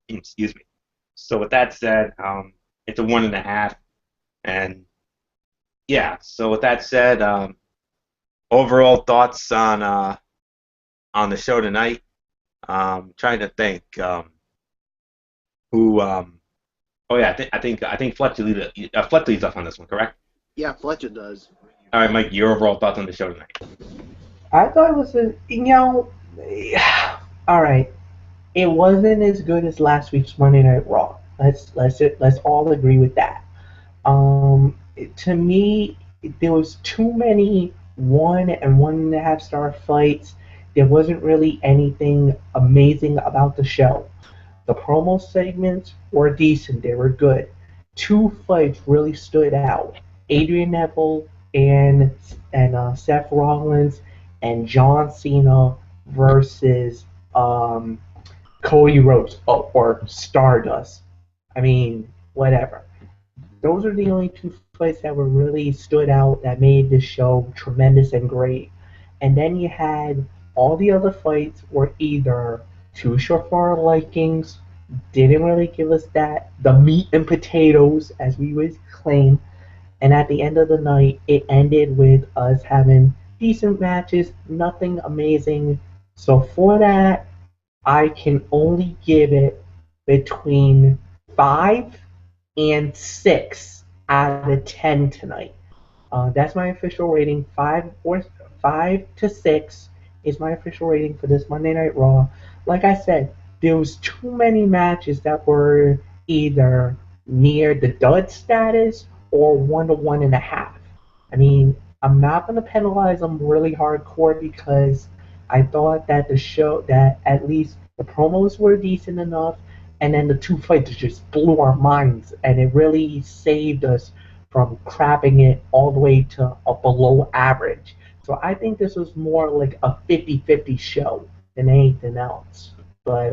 excuse me. So with that said, it's a 1.5, and yeah. So with that said, overall thoughts on the show tonight. Trying to think who. Oh yeah, I think Fletcher's up on this one, correct? Yeah, Fletcher does. All right, Mike, your overall thoughts on the show tonight? I thought it was all right. It wasn't as good as last week's Monday Night Raw. Let's all agree with that. To me, there was too many 1 and 1.5 star fights. There wasn't really anything amazing about the show. The promo segments were decent. They were good. 2 fights really stood out. Adrian Neville and Seth Rollins and John Cena versus Cody Rhodes or Stardust. I mean, whatever. Those are the only 2 fights that were really stood out that made this show tremendous and great. And then you had all the other fights were either too short for our likings, didn't really give us the meat and potatoes as we would claim. And at the end of the night, it ended with us having decent matches, nothing amazing. So for that, I can only give it between 5 and 6 out of 10 tonight. That's my official rating. 5 to 6 is my official rating for this Monday Night Raw. Like I said, there was too many matches that were either near the dud status or 1 to 1.5. I mean, I'm not going to penalize them really hardcore because I thought that the show, that at least the promos were decent enough, and then the 2 fights just blew our minds, and it really saved us from crapping it all the way to a below average. So I think this was more like a 50-50 show than anything else. But,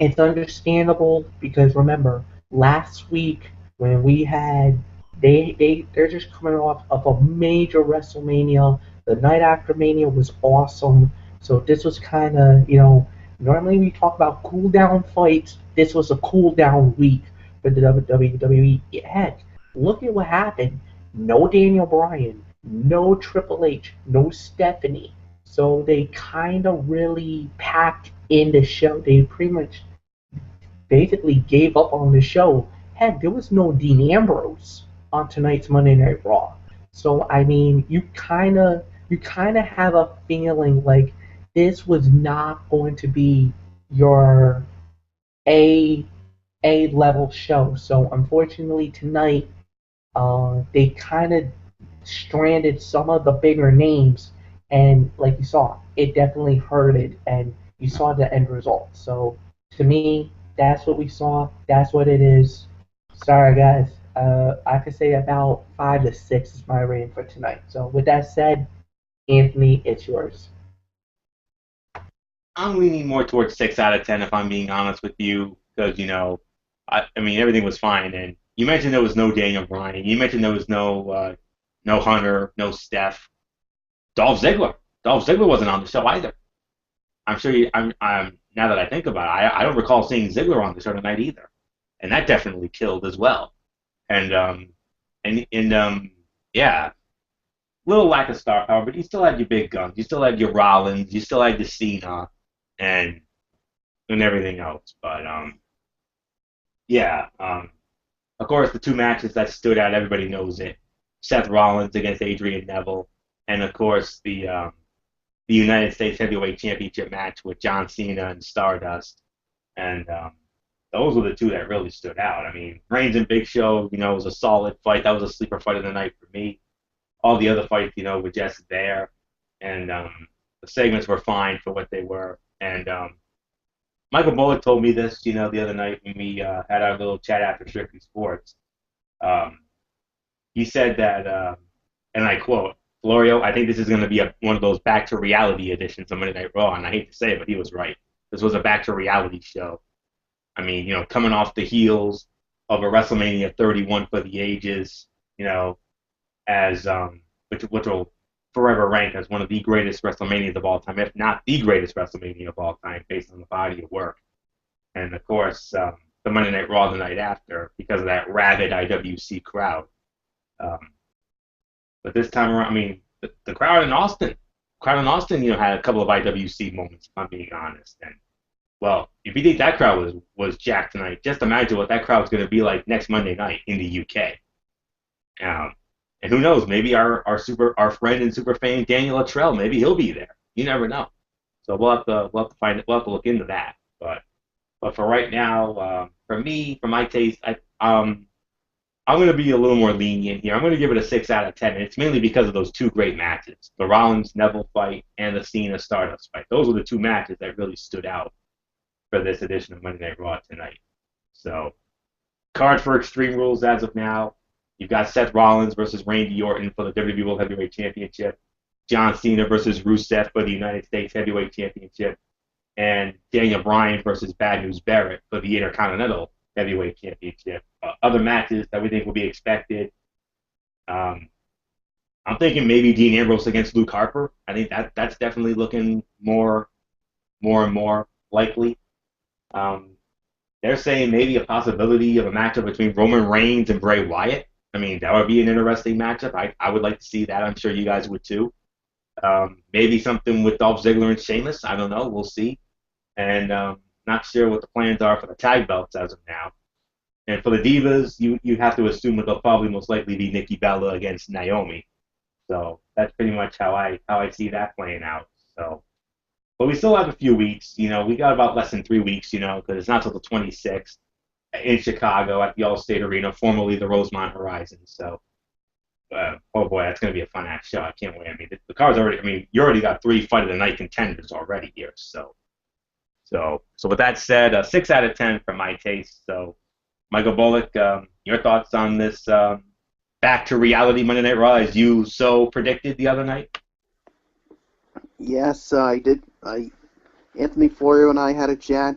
it's understandable because remember, last week when we had, they're just coming off of a major WrestleMania. The night after Mania was awesome. So this was kind of, normally we talk about cool down fights. This was a cool down week for the WWE. Heck, look at what happened. No Daniel Bryan, no Triple H, no Stephanie. So they kind of really packed in the show. They pretty much basically gave up on the show. Heck, there was no Dean Ambrose on tonight's Monday Night Raw. So I mean, you kind of have a feeling like this was not going to be your A level show. So unfortunately tonight, they kind of stranded some of the bigger names, and like you saw, it definitely hurted, and you saw the end result. So to me, that's what we saw. That's what it is. Sorry, guys. I could say about 5 to 6 is my rating for tonight. So with that said, Anthony, it's yours. I'm leaning more towards 6 out of 10 if I'm being honest with you, because I mean everything was fine, and you mentioned there was no Daniel Bryan, you mentioned there was no Hunter, no Steph, Dolph Ziggler. Dolph Ziggler wasn't on the show either. I'm sure I'm now that I think about it, I don't recall seeing Ziggler on the show tonight either, and that definitely killed as well. And yeah, little lack of star power, but you still had your big guns, you still had your Rollins, you still had your Cena, and everything else. But Yeah. Of course, the two matches that stood out, everybody knows it. Seth Rollins against Adrian Neville, and of course the United States Heavyweight Championship match with John Cena and Stardust. And those were the two that really stood out. I mean, Reigns and Big Show, was a solid fight. That was a sleeper fight of the night for me. All the other fights, were just there, and the segments were fine for what they were. And Michael Bullock told me this, the other night when we had our little chat after Strictly Sports. Um, he said that, and I quote, Florio, I think this is going to be one of those back to reality editions of Monday Night Raw, and I hate to say it, but he was right. This was a back to reality show. I mean, coming off the heels of a WrestleMania 31 for the ages, as which will forever rank as one of the greatest WrestleManias of all time, if not the greatest WrestleMania of all time, based on the body of work. And of course, the Monday Night Raw the night after, because of that rabid IWC crowd. Um, but this time around, I mean, the crowd in Austin, had a couple of IWC moments, if I'm being honest. And well, if you think that crowd was jacked tonight, just imagine what that crowd's going to be like next Monday night in the UK. And who knows? Maybe our friend and super fan Daniel Luttrell, maybe he'll be there. You never know. So we'll have to find it. We'll have to look into that. But for right now, for me, for my taste, I'm going to be a little more lenient here. I'm going to give it a 6 out of 10, and it's mainly because of those two great matches, the Rollins-Neville fight and the Cena-Stardust fight. Those were the two matches that really stood out for this edition of Monday Night Raw tonight. So, card for Extreme Rules as of now. You've got Seth Rollins versus Randy Orton for the WWE World Heavyweight Championship, John Cena versus Rusev for the United States Heavyweight Championship, and Daniel Bryan versus Bad News Barrett for the Intercontinental Heavyweight Championship. Other matches that we think will be expected. I'm thinking maybe Dean Ambrose against Luke Harper. I think that's definitely looking more and more likely. They're saying maybe a possibility of a matchup between Roman Reigns and Bray Wyatt. I mean, that would be an interesting matchup. I would like to see that. I'm sure you guys would too. Maybe something with Dolph Ziggler and Sheamus. I don't know. We'll see. And not sure what the plans are for the tag belts as of now. And for the Divas, you have to assume that they'll probably most likely be Nikki Bella against Naomi. So that's pretty much how I see that playing out. So, but we still have a few weeks. We got about less than 3 weeks. Because it's not till the 26th in Chicago at the Allstate Arena, formerly the Rosemont Horizon. So, oh boy, that's going to be a fun ass show. I can't wait. I mean, the card's already. I mean, you already got 3 fight of the night contenders already here. So with that said, a 6 out of 10 for my taste. So, Michael Bullock, your thoughts on this back to reality Monday Night Raw as you so predicted the other night? Yes, I did. Anthony Florio and I had a chat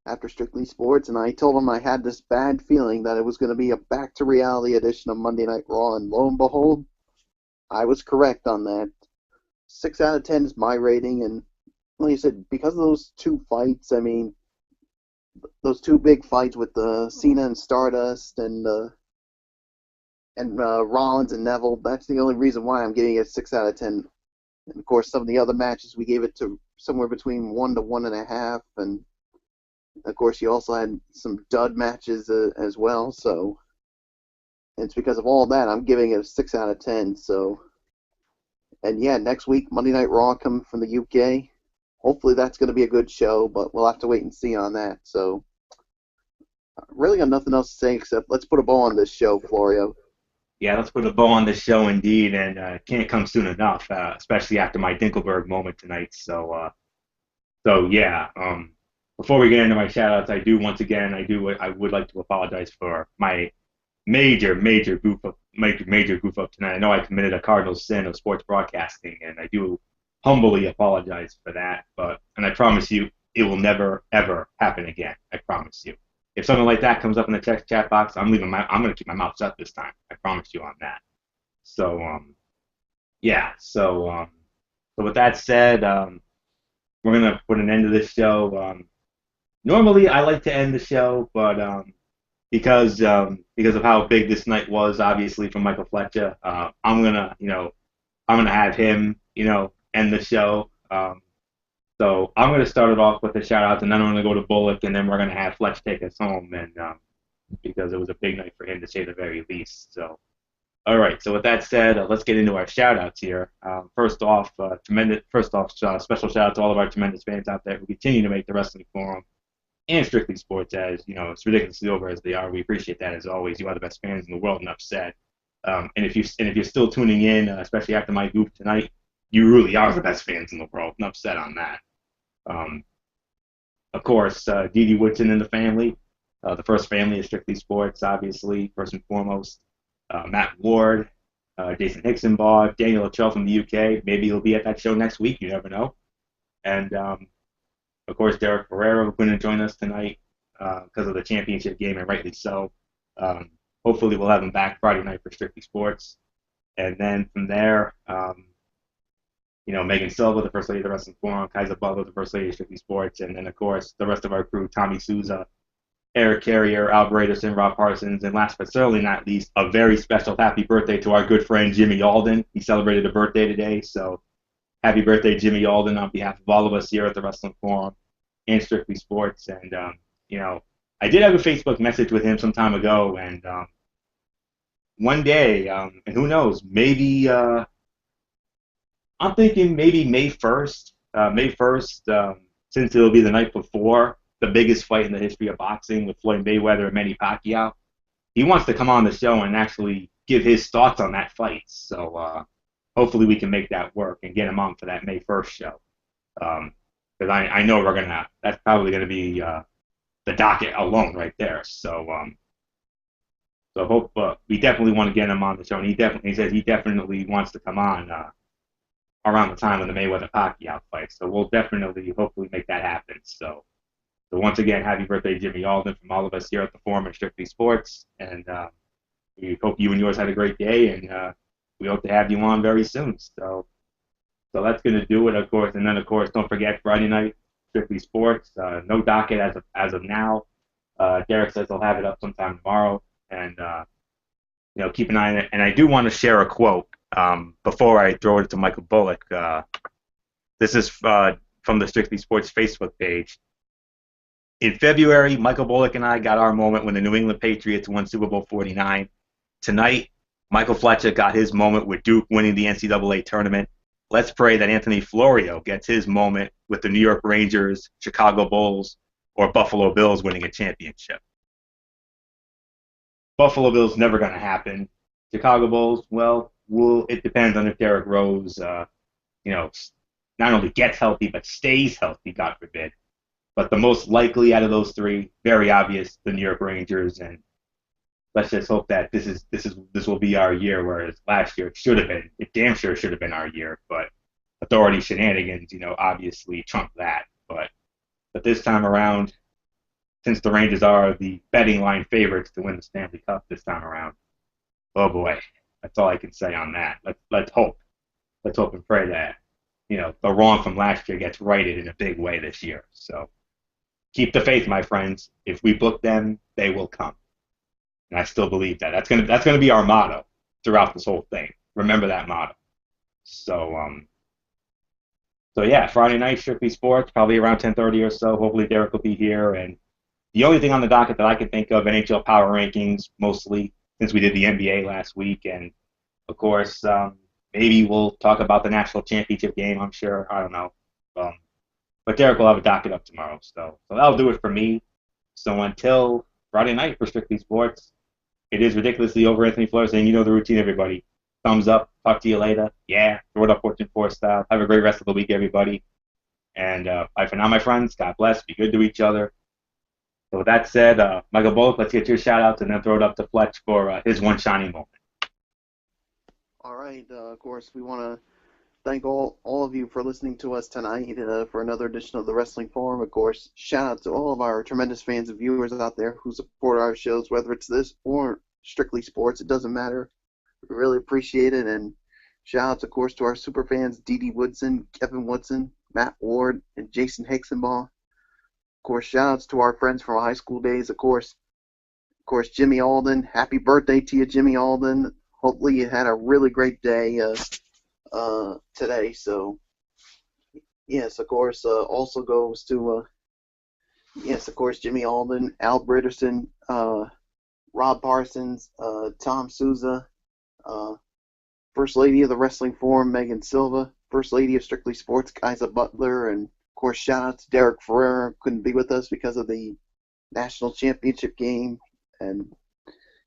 after Strictly Sports, and I told him I had this bad feeling that it was going to be a back to reality edition of Monday Night Raw, and lo and behold, I was correct on that. 6 out of 10 is my rating, and like you said, because of those two fights, I mean, those two big fights with Cena and Stardust and Rollins and Neville, that's the only reason why I'm giving it 6 out of 10. And of course, some of the other matches we gave it to somewhere between 1 to 1.5, and of course you also had some dud matches as well. So it's because of all that I'm giving it a 6 out of 10. So, and yeah, next week Monday Night Raw coming from the UK. Hopefully that's going to be a good show, but we'll have to wait and see on that. So, really got nothing else to say except let's put a bow on this show, Florio. Yeah, let's put a bow on this show indeed, and can't come soon enough, especially after my Dinkelberg moment tonight. So yeah. Before we get into my shout-outs, I would like to apologize for my major goof up tonight. I know I committed a cardinal sin of sports broadcasting, and I do humbly apologize for that, and I promise you it will never ever happen again. I promise you. If something like that comes up in the text chat box, I'm going to keep my mouth shut this time. I promise you on that. So yeah. So with that said, we're going to put an end to this show. Normally I like to end the show, but because of how big this night was, obviously from Michael Fletcher, I'm gonna have him end the show. So I'm going to start it off with the shout-outs, and then I'm going to go to Bullock, and then we're going to have Fletch take us home, and because it was a big night for him to say the very least. So, all right. So with that said, let's get into our shout-outs here. First off, special shout-out to all of our tremendous fans out there who continue to make the Wrestling Forum and Strictly Sports as it's ridiculously over as they are. We appreciate that as always. You are the best fans in the world, enough said. And if you're still tuning in, especially after my goof tonight, you really are the best fans in the world. Enough said on that. Of course, Dee Woodson and the family. The first family is Strictly Sports, obviously, first and foremost. Matt Ward, Jason Hicksonbaugh, Daniel Ochel from the UK. Maybe he'll be at that show next week. You never know. And, of course, Derek Ferrera going to join us tonight because of the championship game, and rightly so. Hopefully we'll have him back Friday night for Strictly Sports. And then from there, Megan Silva, the First Lady of the Wrestling Forum, Kaiser Butler, the First Lady of Strictly Sports, and then, of course, the rest of our crew, Tommy Souza, Eric Carrier, Al Braderson, Rob Parsons, and last but certainly not least, a very special happy birthday to our good friend Jimmy Alden. He celebrated a birthday today, so happy birthday, Jimmy Alden, on behalf of all of us here at the Wrestling Forum and Strictly Sports. And, I did have a Facebook message with him some time ago, and one day, and who knows, maybe, I'm thinking maybe May 1st, since it'll be the night before the biggest fight in the history of boxing with Floyd Mayweather and Manny Pacquiao. He wants to come on the show and actually give his thoughts on that fight. So hopefully we can make that work and get him on for that May 1st show. Because I know that's probably going to be the docket alone right there. So hope we definitely want to get him on the show. And he says he definitely wants to come on around the time of the Mayweather-Pacquiao fight. So we'll definitely, hopefully, make that happen. So once again, happy birthday, Jimmy Alden, from all of us here at the Forum and Strictly Sports. And we hope you and yours had a great day, and we hope to have you on very soon. So that's going to do it, of course. And then, of course, don't forget Friday night, Strictly Sports. No docket as of now. Derek says he'll have it up sometime tomorrow. And, keep an eye on it. And I do want to share a quote before I throw it to Michael Bullock. This is from the Strictly Sports Facebook page. In February, Michael Bullock and I got our moment when the New England Patriots won Super Bowl 49. Tonight, Michael Fletcher got his moment with Duke winning the NCAA tournament. Let's pray that Anthony Florio gets his moment with the New York Rangers, Chicago Bulls, or Buffalo Bills winning a championship. Buffalo Bills never going to happen. Chicago Bulls, well, it depends on if Derrick Rose, not only gets healthy but stays healthy, God forbid. But the most likely out of those three, very obvious, the New York Rangers, and let's just hope that this will be our year. Whereas last year it damn sure should have been our year, but authority shenanigans, obviously trump that. But this time around, since the Rangers are the betting line favorites to win the Stanley Cup this time around, oh boy, that's all I can say on that. Let's hope and pray that the wrong from last year gets righted in a big way this year. So keep the faith, my friends. If we book them, they will come, and I still believe that. That's gonna be our motto throughout this whole thing. Remember that motto. So yeah, Friday night, Strictly Sports, probably around 10:30 or so. Hopefully Derek will be here. And the only thing on the docket that I can think of, NHL Power Rankings, mostly, since we did the NBA last week, and of course, maybe we'll talk about the national championship game. I'm sure. I don't know. But Derek will have a docket up tomorrow. So that'll do it for me. So until Friday night for Strictly Sports, it is ridiculously over. Anthony Flores saying, the routine, everybody. Thumbs up. Talk to you later. Yeah. Throw it up 14-4 style. Have a great rest of the week, everybody. And bye for now, my friends. God bless. Be good to each other. So with that said, Michael Bullock, let's get your shout-outs and then throw it up to Fletch for his one shining moment. All right. Of course, we want to thank all of you for listening to us tonight for another edition of the Wrestling Forum. Of course, shout out to all of our tremendous fans and viewers out there who support our shows, whether it's this or Strictly Sports. It doesn't matter. We really appreciate it. And shout outs, of course, to our super fans, Dee Woodson, Kevin Woodson, Matt Ward, and Jason Hicksonbaugh. Of course, shout outs to our friends from our high school days. Of course, Jimmy Alden. Happy birthday to you, Jimmy Alden. Hopefully you had a really great day today. So, yes, of course, also goes to, yes, of course, Jimmy Alden, Al Britterson, Rob Parsons, Tom Souza, uh, First Lady of the Wrestling Forum, Megan Silva, First Lady of Strictly Sports, Kaisa Butler, and of course, shout out to Derek Ferrera, couldn't be with us because of the national championship game. And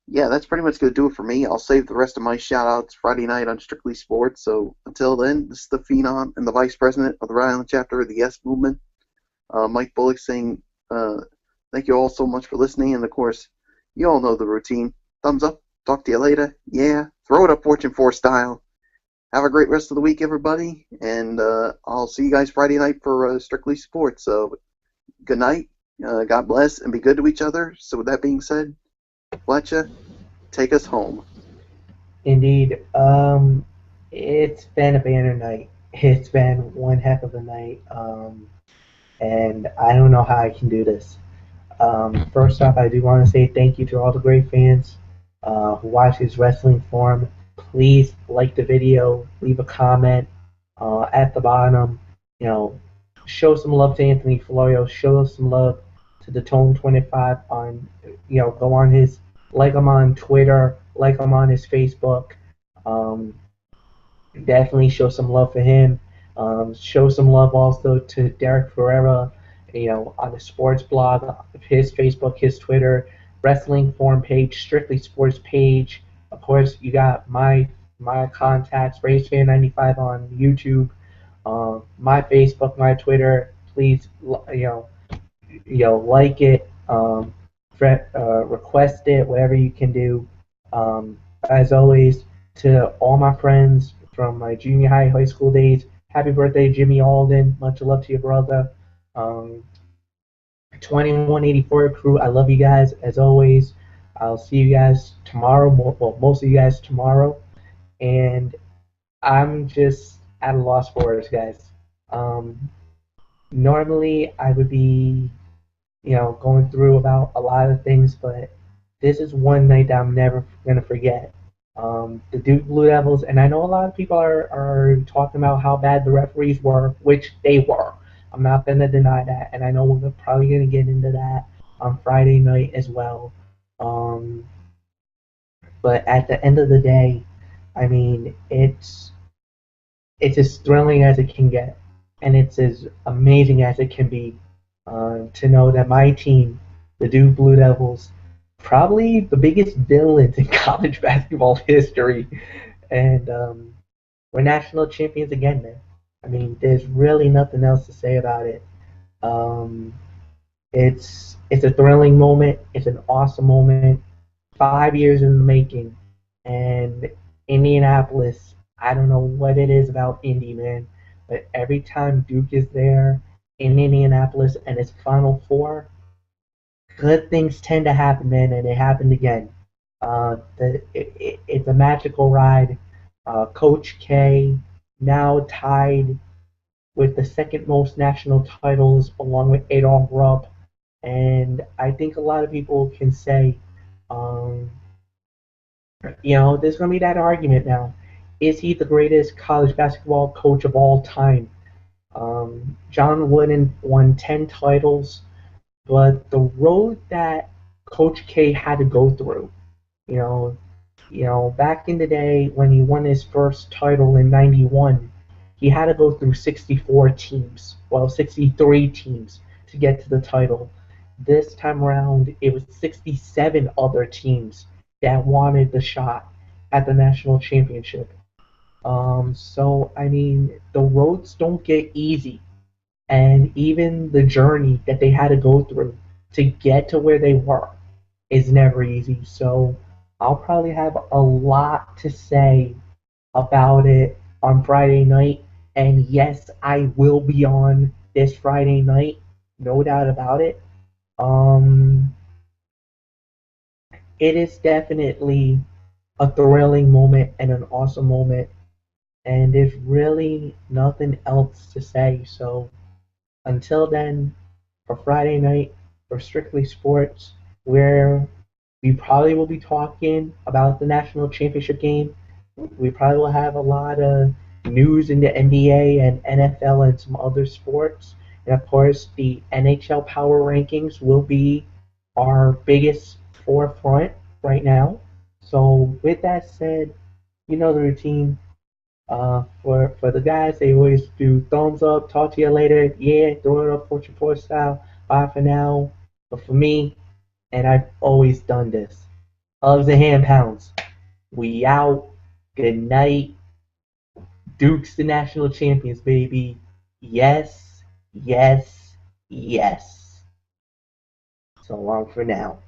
yeah, that's pretty much going to do it for me. I'll save the rest of my shout outs Friday night on Strictly Sports. So until then, this is the Phenom and the Vice President of the Rhode Island chapter of the Yes Movement, Mike Bullock, saying thank you all so much for listening. And of course, you all know the routine. Thumbs up. Talk to you later. Yeah. Throw it up Fortune 4 style. Have a great rest of the week, everybody. And I'll see you guys Friday night for Strictly Sports. So good night. God bless and be good to each other. So with that being said, Fletcher, take us home. Indeed. It's been a banner night. It's been one heck of a night. And I don't know how I can do this. First off, I do want to say thank you to all the great fans who watch this wrestling forum. Please like the video, leave a comment at the bottom. You know, show some love to Anthony Florio. Show some love to the Tone 25 on. You know, go on his, like him on Twitter, like him on his Facebook. Definitely show some love for him. Show some love also to Derek Ferrera, you know, on the sports blog, his Facebook, his Twitter, Wrestling Forum page, Strictly Sports page. Of course, you got my contacts, RaceFan95 on YouTube, my Facebook, my Twitter. Please, you know, like it, request it, whatever you can do. As always, to all my friends from my junior high school days, happy birthday, Jimmy Alden. Much love to your brother. 2184 crew, I love you guys as always. I'll see you guys tomorrow. Well, most of you guys tomorrow. And I'm just at a loss for words, guys. Normally, I would be, you know, going through about a lot of things, but this is one night that I'm never going to forget. The Duke Blue Devils, and I know a lot of people are talking about how bad the referees were, which they were. I'm not going to deny that, and I know we're probably going to get into that on Friday night as well. But at the end of the day, I mean, it's as thrilling as it can get, and it's as amazing as it can be to know that my team, the Duke Blue Devils, probably the biggest villains in college basketball history, and we're national champions again, man. I mean, there's really nothing else to say about it. It's a thrilling moment. It's an awesome moment. 5 years in the making, and Indianapolis. I don't know what it is about Indy, man, but every time Duke is there in Indianapolis and it's Final Four, good things tend to happen, man, and it happened again. It's a magical ride. Coach K now tied with the second most national titles along with Adolph Rupp, and I think a lot of people can say, you know, there's going to be that argument now. Is he the greatest college basketball coach of all time? John Wooden won 10 titles, but the road that Coach K had to go through, you know, back in the day when he won his first title in '91, he had to go through 64 teams, well, 63 teams to get to the title. This time around, it was 67 other teams that wanted the shot at the national championship. So, I mean, the roads don't get easy. And even the journey that they had to go through to get to where they were is never easy. So, I'll probably have a lot to say about it on Friday night. And yes, I will be on this Friday night, no doubt about it. It is definitely a thrilling moment and an awesome moment, and there's really nothing else to say. So until then, for Friday night, for Strictly Sports, where we probably will be talking about the national championship game, we probably will have a lot of news in the NBA and NFL and some other sports. And of course, the NHL Power Rankings will be our biggest forefront right now. So with that said, you know the routine. For the guys, they always do thumbs up, talk to you later, yeah, throw it up, Fortune 4 style, bye for now. But for me, and I've always done this, hugs and hand pounds. We out. Good night. Duke's the national champions, baby. Yes, yes, yes. So long for now.